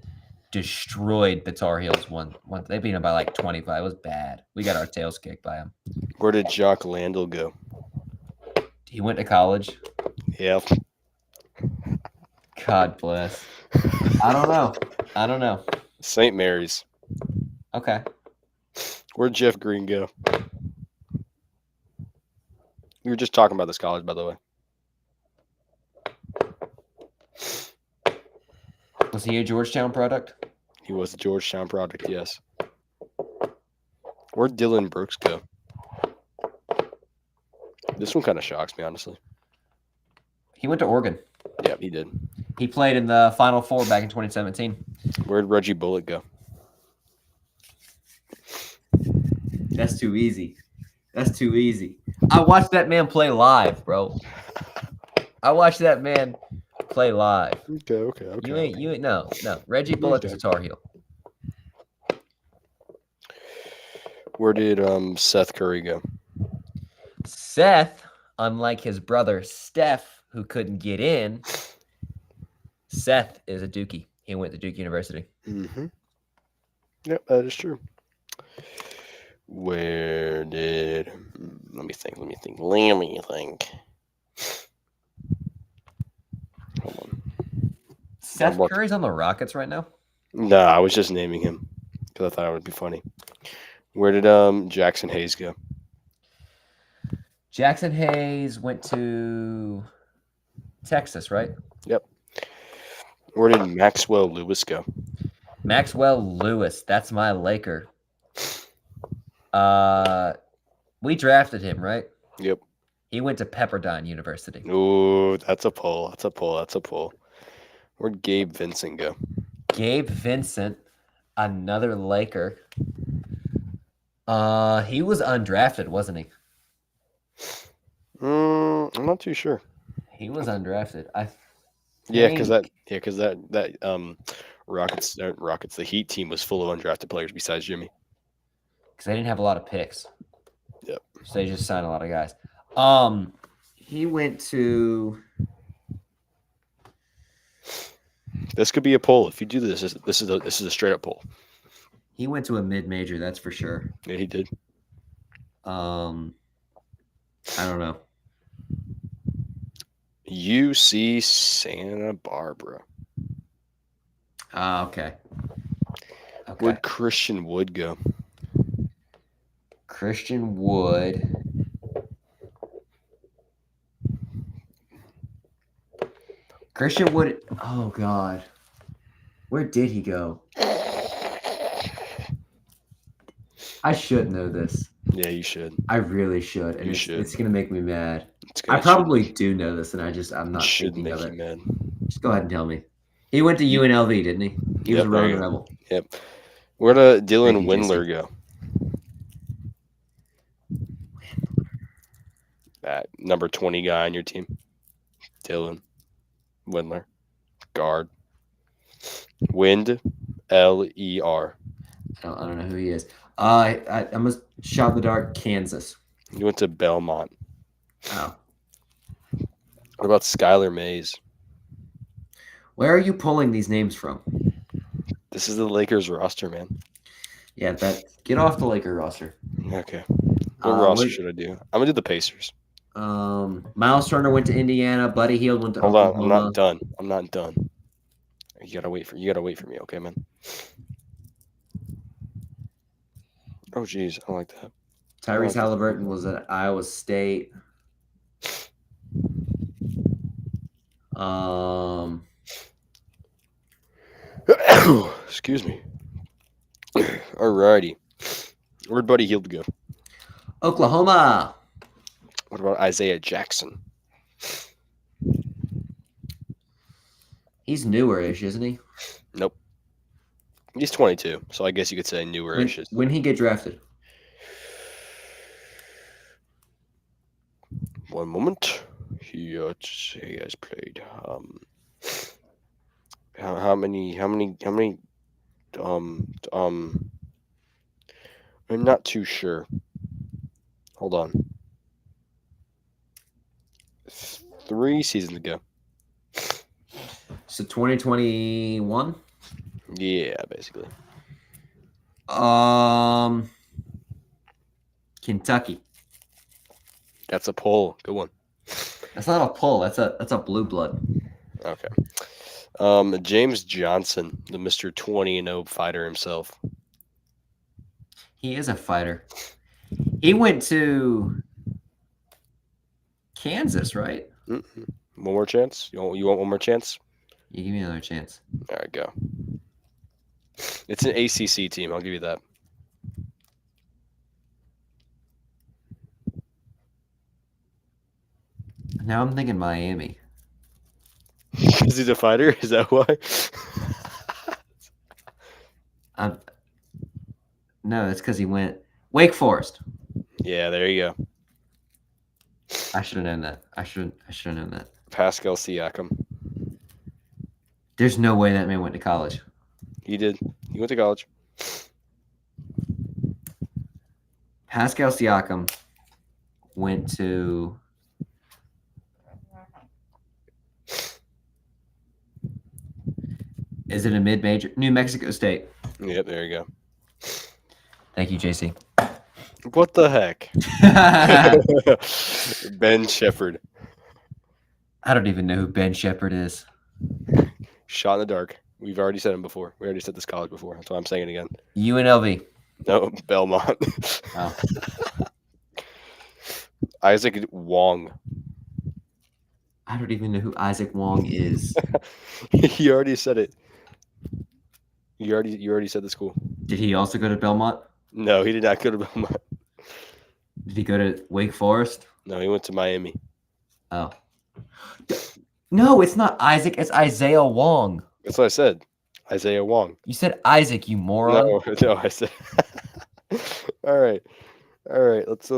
destroyed the Tar Heels one. They beat him by like 25. It was bad. We got our tails kicked by him. Where did Jock Landell go? He went to college. Yeah. God bless. I don't know. St. Mary's. Okay. Where'd Jeff Green go? We were just talking about this college, by the way. Was he a Georgetown product? He was a Georgetown product, yes. Where'd Dylan Brooks go? This one kind of shocks me, honestly. He went to Oregon. Yeah, he did. He played in the Final Four back in 2017. Where'd Reggie Bullock go? That's too easy. I watched that man play live, bro. I watched that man play live. Okay. You ain't no. Reggie Bullock is a Tar Heel. Where did Seth Curry go? Seth, unlike his brother Steph, who couldn't get in, Seth is a Dookie. He went to Duke University. Mm-hmm. Yep, that is true. Where did... Let me think. Hold on. Seth Curry's on the Rockets right now? No, I was just naming him because I thought it would be funny. Where did Jackson Hayes go? Jackson Hayes went to Texas, right? Yep. Where did Maxwell Lewis go? Maxwell Lewis, that's my Laker. We drafted him, right? Yep. He went to Pepperdine University. Ooh, that's a pull. Where'd Gabe Vincent go? Gabe Vincent, another Laker. He was undrafted, wasn't he? I'm not too sure. He was undrafted. Because that Rockets, the Heat team was full of undrafted players besides Jimmy. Because they didn't have a lot of picks. Yep. So they just signed a lot of guys. He went to. This could be a poll. If you do this, this is a straight up poll. He went to a mid-major, that's for sure. Yeah, he did. I don't know. UC Santa Barbara. Okay. Where'd Christian Wood go? Christian Wood. Oh, God. Where did he go? I should know this. Yeah, you should. I really should, and You it's should. gonna make me mad. It's I gonna probably do know this, and I'm it not should thinking make of you it. mad. Just go ahead and tell me. He went to You- UNLV, didn't he? He was a Yep, there Roman you go. Rebel. Yep. Where did Thank Dylan you, JC. Windler go? That number 20 guy on your team. Dylan Windler. Guard. Wind. Ler. I don't know who he is. I'm gonna shot in the dark. Kansas. You went to Belmont. Oh, What about Skylar Mays? where are you pulling these names from? This is the Lakers roster, man. Yeah, get off the Laker roster. Okay. What roster Wait, should I do? I'm gonna do the Pacers. Miles Turner went to Indiana. Buddy Hield went to Hold on, Oklahoma. I'm not done. You gotta wait for me, okay, man? Oh jeez, I don't like that. Tyrese Halliburton was at Iowa State. Excuse me. Alrighty. Where'd Buddy Hield go? Oklahoma. What about Isaiah Jackson? He's newer-ish, isn't he? Nope. He's 22, so I guess you could say newer-ish. When he get drafted? One moment. He has played. How many? I'm not too sure. Hold on. 3 seasons ago. So 2021. Yeah, basically. Kentucky. That's a poll. Good one. That's not a pull. That's a blue blood. Okay. James Johnson, the Mr. 20-0 fighter himself. He is a fighter. He went to Kansas, right? Mm-hmm. One more chance? You want one more chance? You give me another chance. All right, go. It's an ACC team. I'll give you that. Now I'm thinking Miami. Is he a fighter? Is that why? No, it's because he went Wake Forest. Yeah, there you go. I should have known that. I should have known that. Pascal Siakam. There's no way that man went to college. He did. He went to college. Pascal Siakam went to Is it a mid-major? New Mexico State. Yep, there you go. Thank you, JC. What the heck? Ben Shepherd. I don't even know who Ben Shepherd is. Shot in the dark. We've already said him before. We already said this college before. That's why I'm saying it again. UNLV. No, Belmont. Oh. Isaac Wong. I don't even know who Isaac Wong is. You already said it. You already said the school. Did he also go to Belmont? No, he did not go to Belmont. Did he go to Wake Forest? No, he went to Miami. Oh. No, it's not Isaac. It's Isaiah Wong. That's what I said. Isaiah Wong. You said Isaac, you moron. No, I said. All right. Let's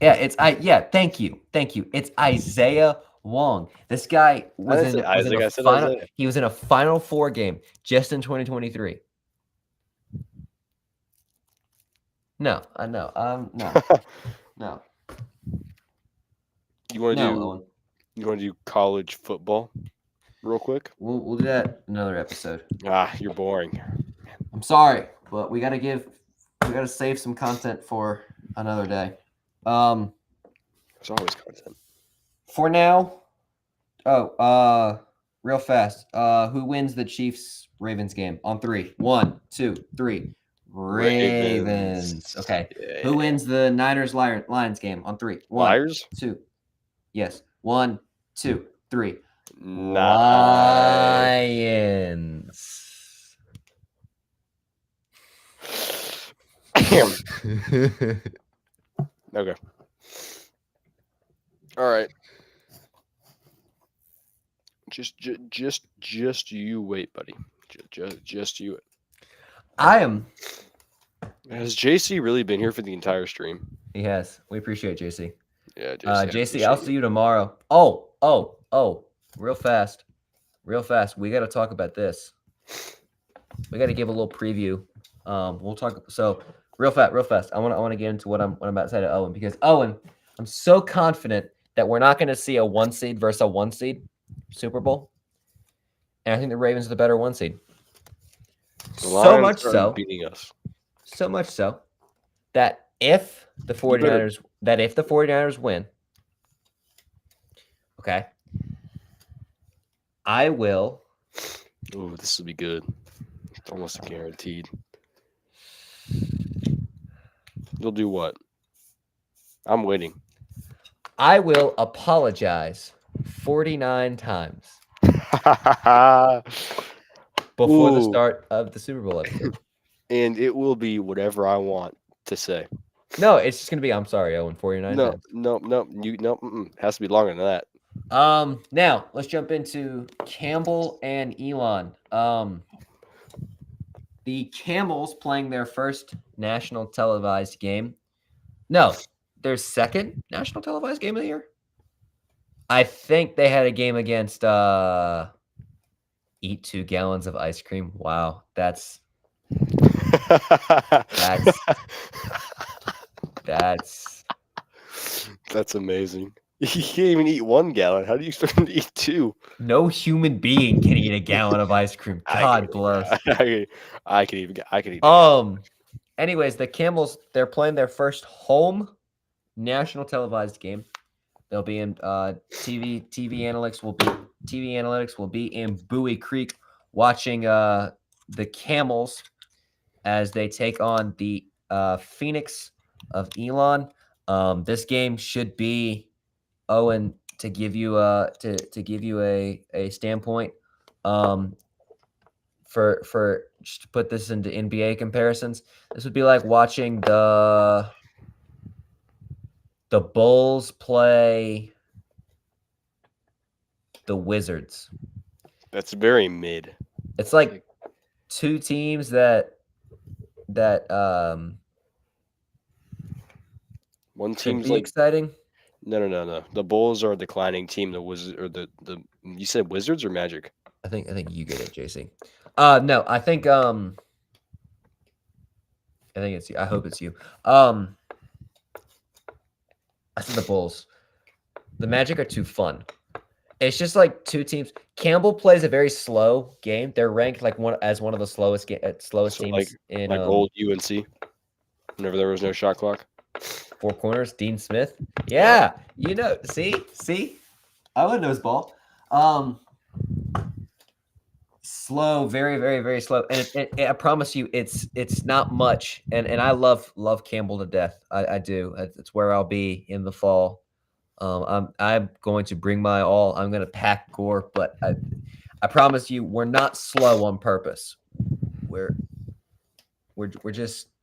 Yeah, thank you. It's Isaiah Wong. This guy was in a final. Isaiah. He was in a Final Four game just in 2023. No, I know. No. You want to Owen. do college football, real quick? We'll do that another episode. You're boring. I'm sorry, but we gotta save some content for another day. There's always content. For now, real fast. Who wins the Chiefs-Ravens game on 3? 1, 2, 3. Ravens. Okay. Yeah. Who wins the Niners-Lions game on 3? 1, Liars? 2. Yes. 1, 2, 3. Nah. Lions. Okay. All right. Just you wait, buddy. Just you. I am. Has JC really been here for the entire stream? Yes, we appreciate JC. Yeah, JC. I JC, I'll appreciate see you. you tomorrow. Oh, real fast. Real fast. We got to talk about this. We got to give a little preview. We'll talk. So real fast. I want to get into what I'm about to say to Owen, because Owen, I'm so confident that we're not going to see a 1 seed versus a 1 seed Super Bowl, and I think the Ravens are the better 1 seed. The So Lions much are so, beating us. so much so that if the 49ers win, okay, I will. Ooh, this will be good. It's almost guaranteed. You'll do what? I'm waiting. I will apologize 49 times before the Ooh, start of the Super Bowl episode. and it will be whatever I want to say. No, it's just gonna be I'm sorry, Owen, 49 No, times. no, no. It has to be longer than that. Now let's jump into Campbell and Elon. The Camels playing their first national televised game. No, their second national televised game of the year. I think they had a game against Eat 2 gallons of ice cream. Wow, that's That's amazing. You can't even eat 1 gallon. How do you expect him to eat 2? no human being can eat a gallon of ice cream. God bless. I can eat a gallon. Anyways, the Camels, they're playing their first home national televised game. They'll be in TV analytics will be in Bowie Creek watching the Camels as they take on the Phoenix of Elon. This game should be, Owen, to give you a standpoint. For just to put this into NBA comparisons, this would be like watching the Bulls play the Wizards. That's very mid. It's like two teams that one could team's be like exciting. no. The Bulls are a declining team. The Wizards or the you said Wizards or Magic? I think you get it, JC. No, I think it's you. I hope it's you. I said the Bulls. The Magic are too fun. It's just like two teams. Campbell plays a very slow game. They're ranked like one of the slowest teams in old UNC. Whenever there was no shot clock. Four Corners. Dean Smith. Yeah, see, I would knows ball. Slow, very, very, very slow, and I promise you, it's not much. And I love Campbell to death. I do. It's where I'll be in the fall. I'm going to bring my all. I'm going to pack Gore, but I promise you, we're not slow on purpose. We're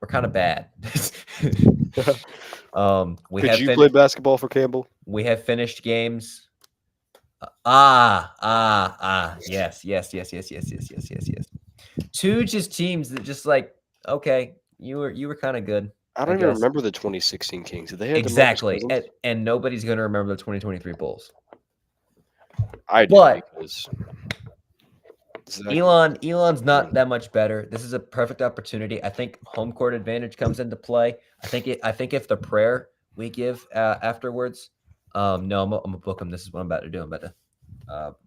kind of bad. Could you play basketball for Campbell? We have finished games. Yes. Two just teams that just like, okay, you were kind of good. I don't even remember the 2016 Kings. Did they have exactly? And nobody's going to remember the 2023 Bulls. I do, because exactly. Elon's not that much better. This is a perfect opportunity. I think home court advantage comes into play. I think if the prayer we give afterwards, no, I'm gonna book him. This is what I'm about to do. I'm about to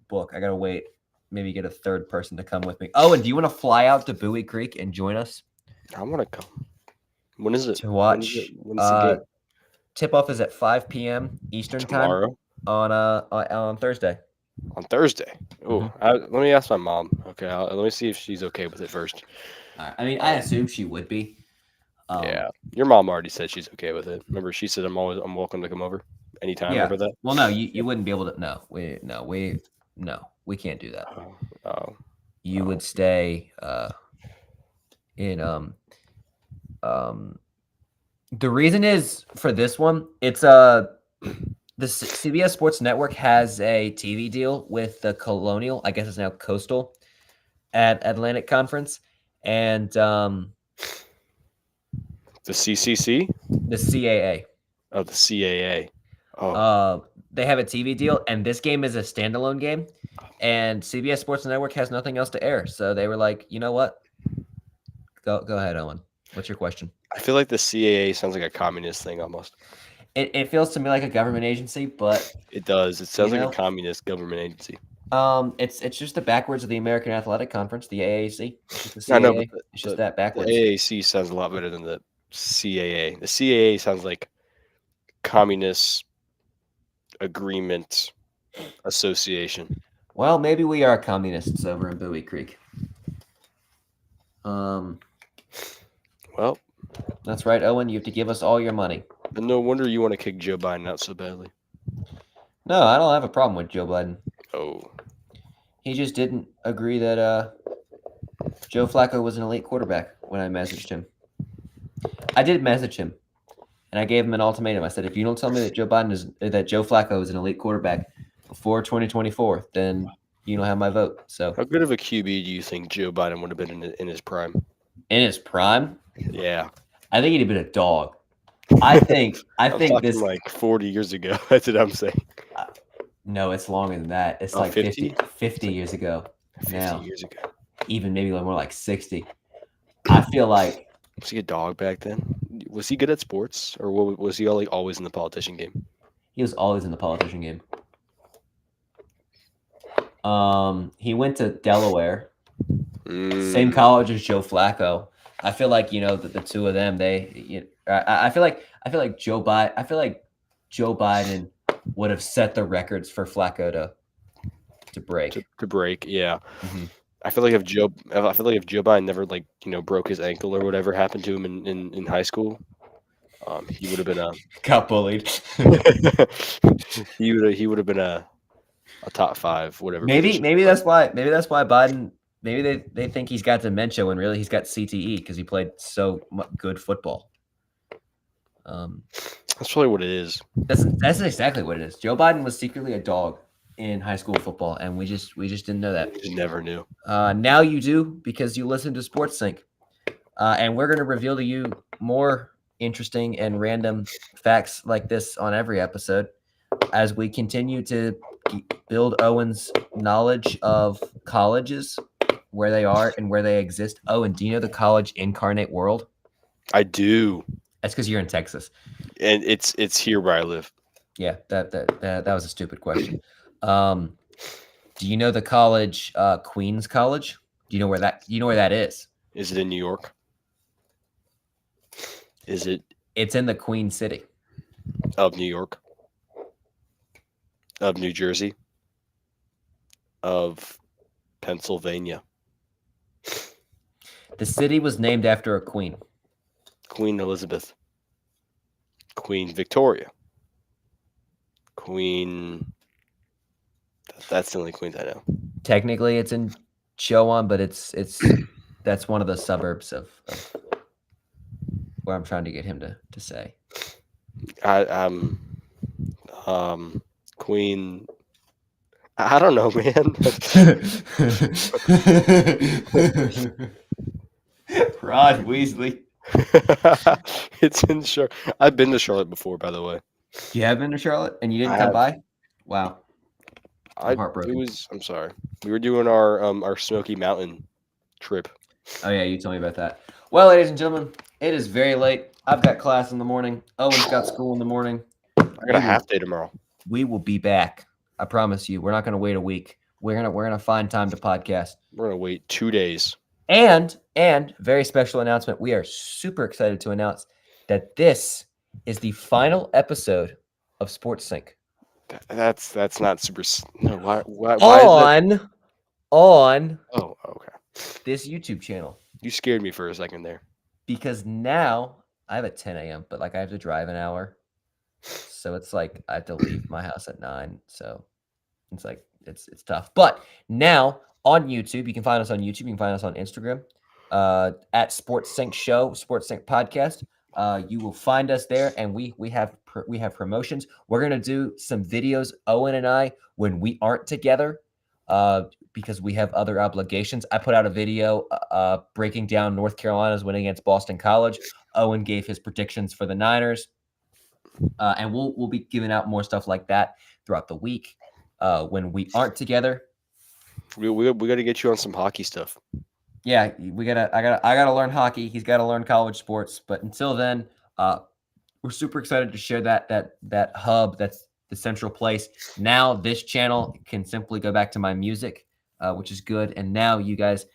book. I gotta wait. Maybe get a third person to come with me. Oh, and do you want to fly out to Bowie Creek and join us? I want to come. When is it? To watch. When's the game? Tip off is at 5 p.m. Eastern Tomorrow? Time on Thursday. On Thursday. Oh, let me ask my mom. Okay, let me see if she's okay with it first. I mean, I assume she would be. Yeah, your mom already said she's okay with it. Remember, she said I'm welcome to come over anytime. Yeah. Remember that? Well, no, you wouldn't be able to. No, we can't do that. You would stay in The reason is for this one, it's the CBS Sports Network has a TV deal with the Colonial, I guess it's now Coastal, at Atlantic Conference, and The CCC? the CAA. Oh, the CAA. Oh, Uh, they have a TV deal, and this game is a standalone game, and CBS Sports Network has nothing else to air, so they were like, you know what? Go ahead, Owen. What's your question? I feel like the CAA sounds like a communist thing almost. It feels to me like a government agency, but It does. It you sounds like a know, communist government agency. it's just the backwards of the American Athletic Conference, the AAC. It's just the I know, but CAA. It's just that the backwards. AAC sounds a lot better than the CAA. The CAA sounds like communist agreement association. Well, maybe we are communists over in Bowie Creek. Um, Well, that's right, Owen. You have to give us all your money. and no wonder you want to kick Joe Biden out so badly. No, I don't have a problem with Joe Biden. Oh, He just didn't agree that Joe Flacco was an elite quarterback when I messaged him. I did message him, and I gave him an ultimatum. I said, if you don't tell me that Joe Flacco is an elite quarterback before 2024, then you don't have my vote. So how good of a QB do you think Joe Biden would have been in his prime? in his prime, Yeah, I think he'd have been a dog. I think I'm talking this. like 40 years ago. That's what I'm saying. No, it's longer than that. It's Oh, like 50? 50 years ago. 50 Now, years ago. even maybe more like 60. I feel like Was he a dog back then? Was he good at sports, or was he always in the politician game? he was always in the politician game. He went to Delaware, same college as Joe Flacco. I feel like the two of them. I feel like Joe Biden would have set the records for Flacco to break. To break. Yeah, Mhm. I feel like if Joe Biden never broke his ankle or whatever happened to him in high school, he would have been Got bullied. he would have been a top 5 whatever. maybe position. maybe that's why Biden. Maybe they think he's got dementia when really he's got CTE because he played so good football. That's probably what it is. That's exactly what it is. Joe Biden was secretly a dog in high school football, and we just didn't know that. Just never knew. Now you do because you listen to Sports Sync, and we're going to reveal to you more interesting and random facts like this on every episode as we continue to build Owen's knowledge of colleges, where they are and where they exist. Oh, and do you know the college Incarnate World? I do, That's because you're in Texas. and it's here where I live. Yeah, that was a stupid question. Do you know the college, Queens College? Do you know where that is? Is it in New York? Is it It's in the Queen City. of New York? Of New Jersey? Of Pennsylvania? The city was named after a queen. Queen Elizabeth? Queen Victoria? Queen... That's the only queens I know. Technically, it's in Chowan, but that's one of the suburbs of where I'm trying to get him to say. Queen... I don't know, man. Rod Weasley. It's in Charlotte. I've been to Charlotte before, by the way. You have been to Charlotte and you didn't I come have. by? Wow. I'm heartbroken. I'm sorry. We were doing our Smoky Mountain trip. Oh yeah, you told me about that. Well, ladies and gentlemen, it is very late. I've got class in the morning. Owen's got school in the morning. I got a half day tomorrow. We will be back. I promise you. We're not going to wait a week. We're gonna find time to podcast. We're gonna wait 2 days. And very special announcement. We are super excited to announce that this is the final episode of Sports Sync. That's not super. No, why On Oh, okay. this YouTube channel. You scared me for a second there. Because now I have a 10 a.m., but I have to drive an hour. So it's like I have to leave my house at 9. So it's like it's tough. But now on YouTube, you can find us on YouTube. You can find us on Instagram at Sports Sync Show, Sports Sync Podcast. You will find us there, and we have promotions. We're gonna do some videos, Owen and I, when we aren't together, because we have other obligations. I put out a video breaking down North Carolina's win against Boston College. Owen gave his predictions for the Niners, and we'll be giving out more stuff like that throughout the week when we aren't together. We got to get you on some hockey stuff. Yeah, I gotta learn hockey. He's got to learn college sports. But until then, we're super excited to share that hub. That's the central place. Now this channel can simply go back to my music, which is good. And now you guys,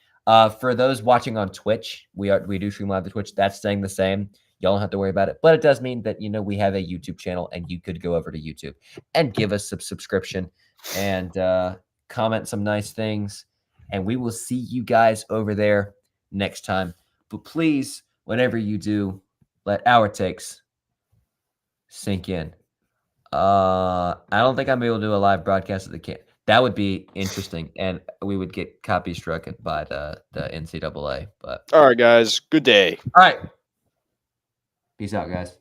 for those watching on Twitch, we do stream live to Twitch. That's staying the same. Y'all don't have to worry about it. But it does mean that we have a YouTube channel, and you could go over to YouTube and give us some subscription and comment some nice things. And we will see you guys over there next time. But please, whatever you do, let our takes sink in. I don't think I'm able to do a live broadcast of the camp. That would be interesting, and we would get copy struck by the NCAA. But all right, guys. Good day. all right, peace out, guys.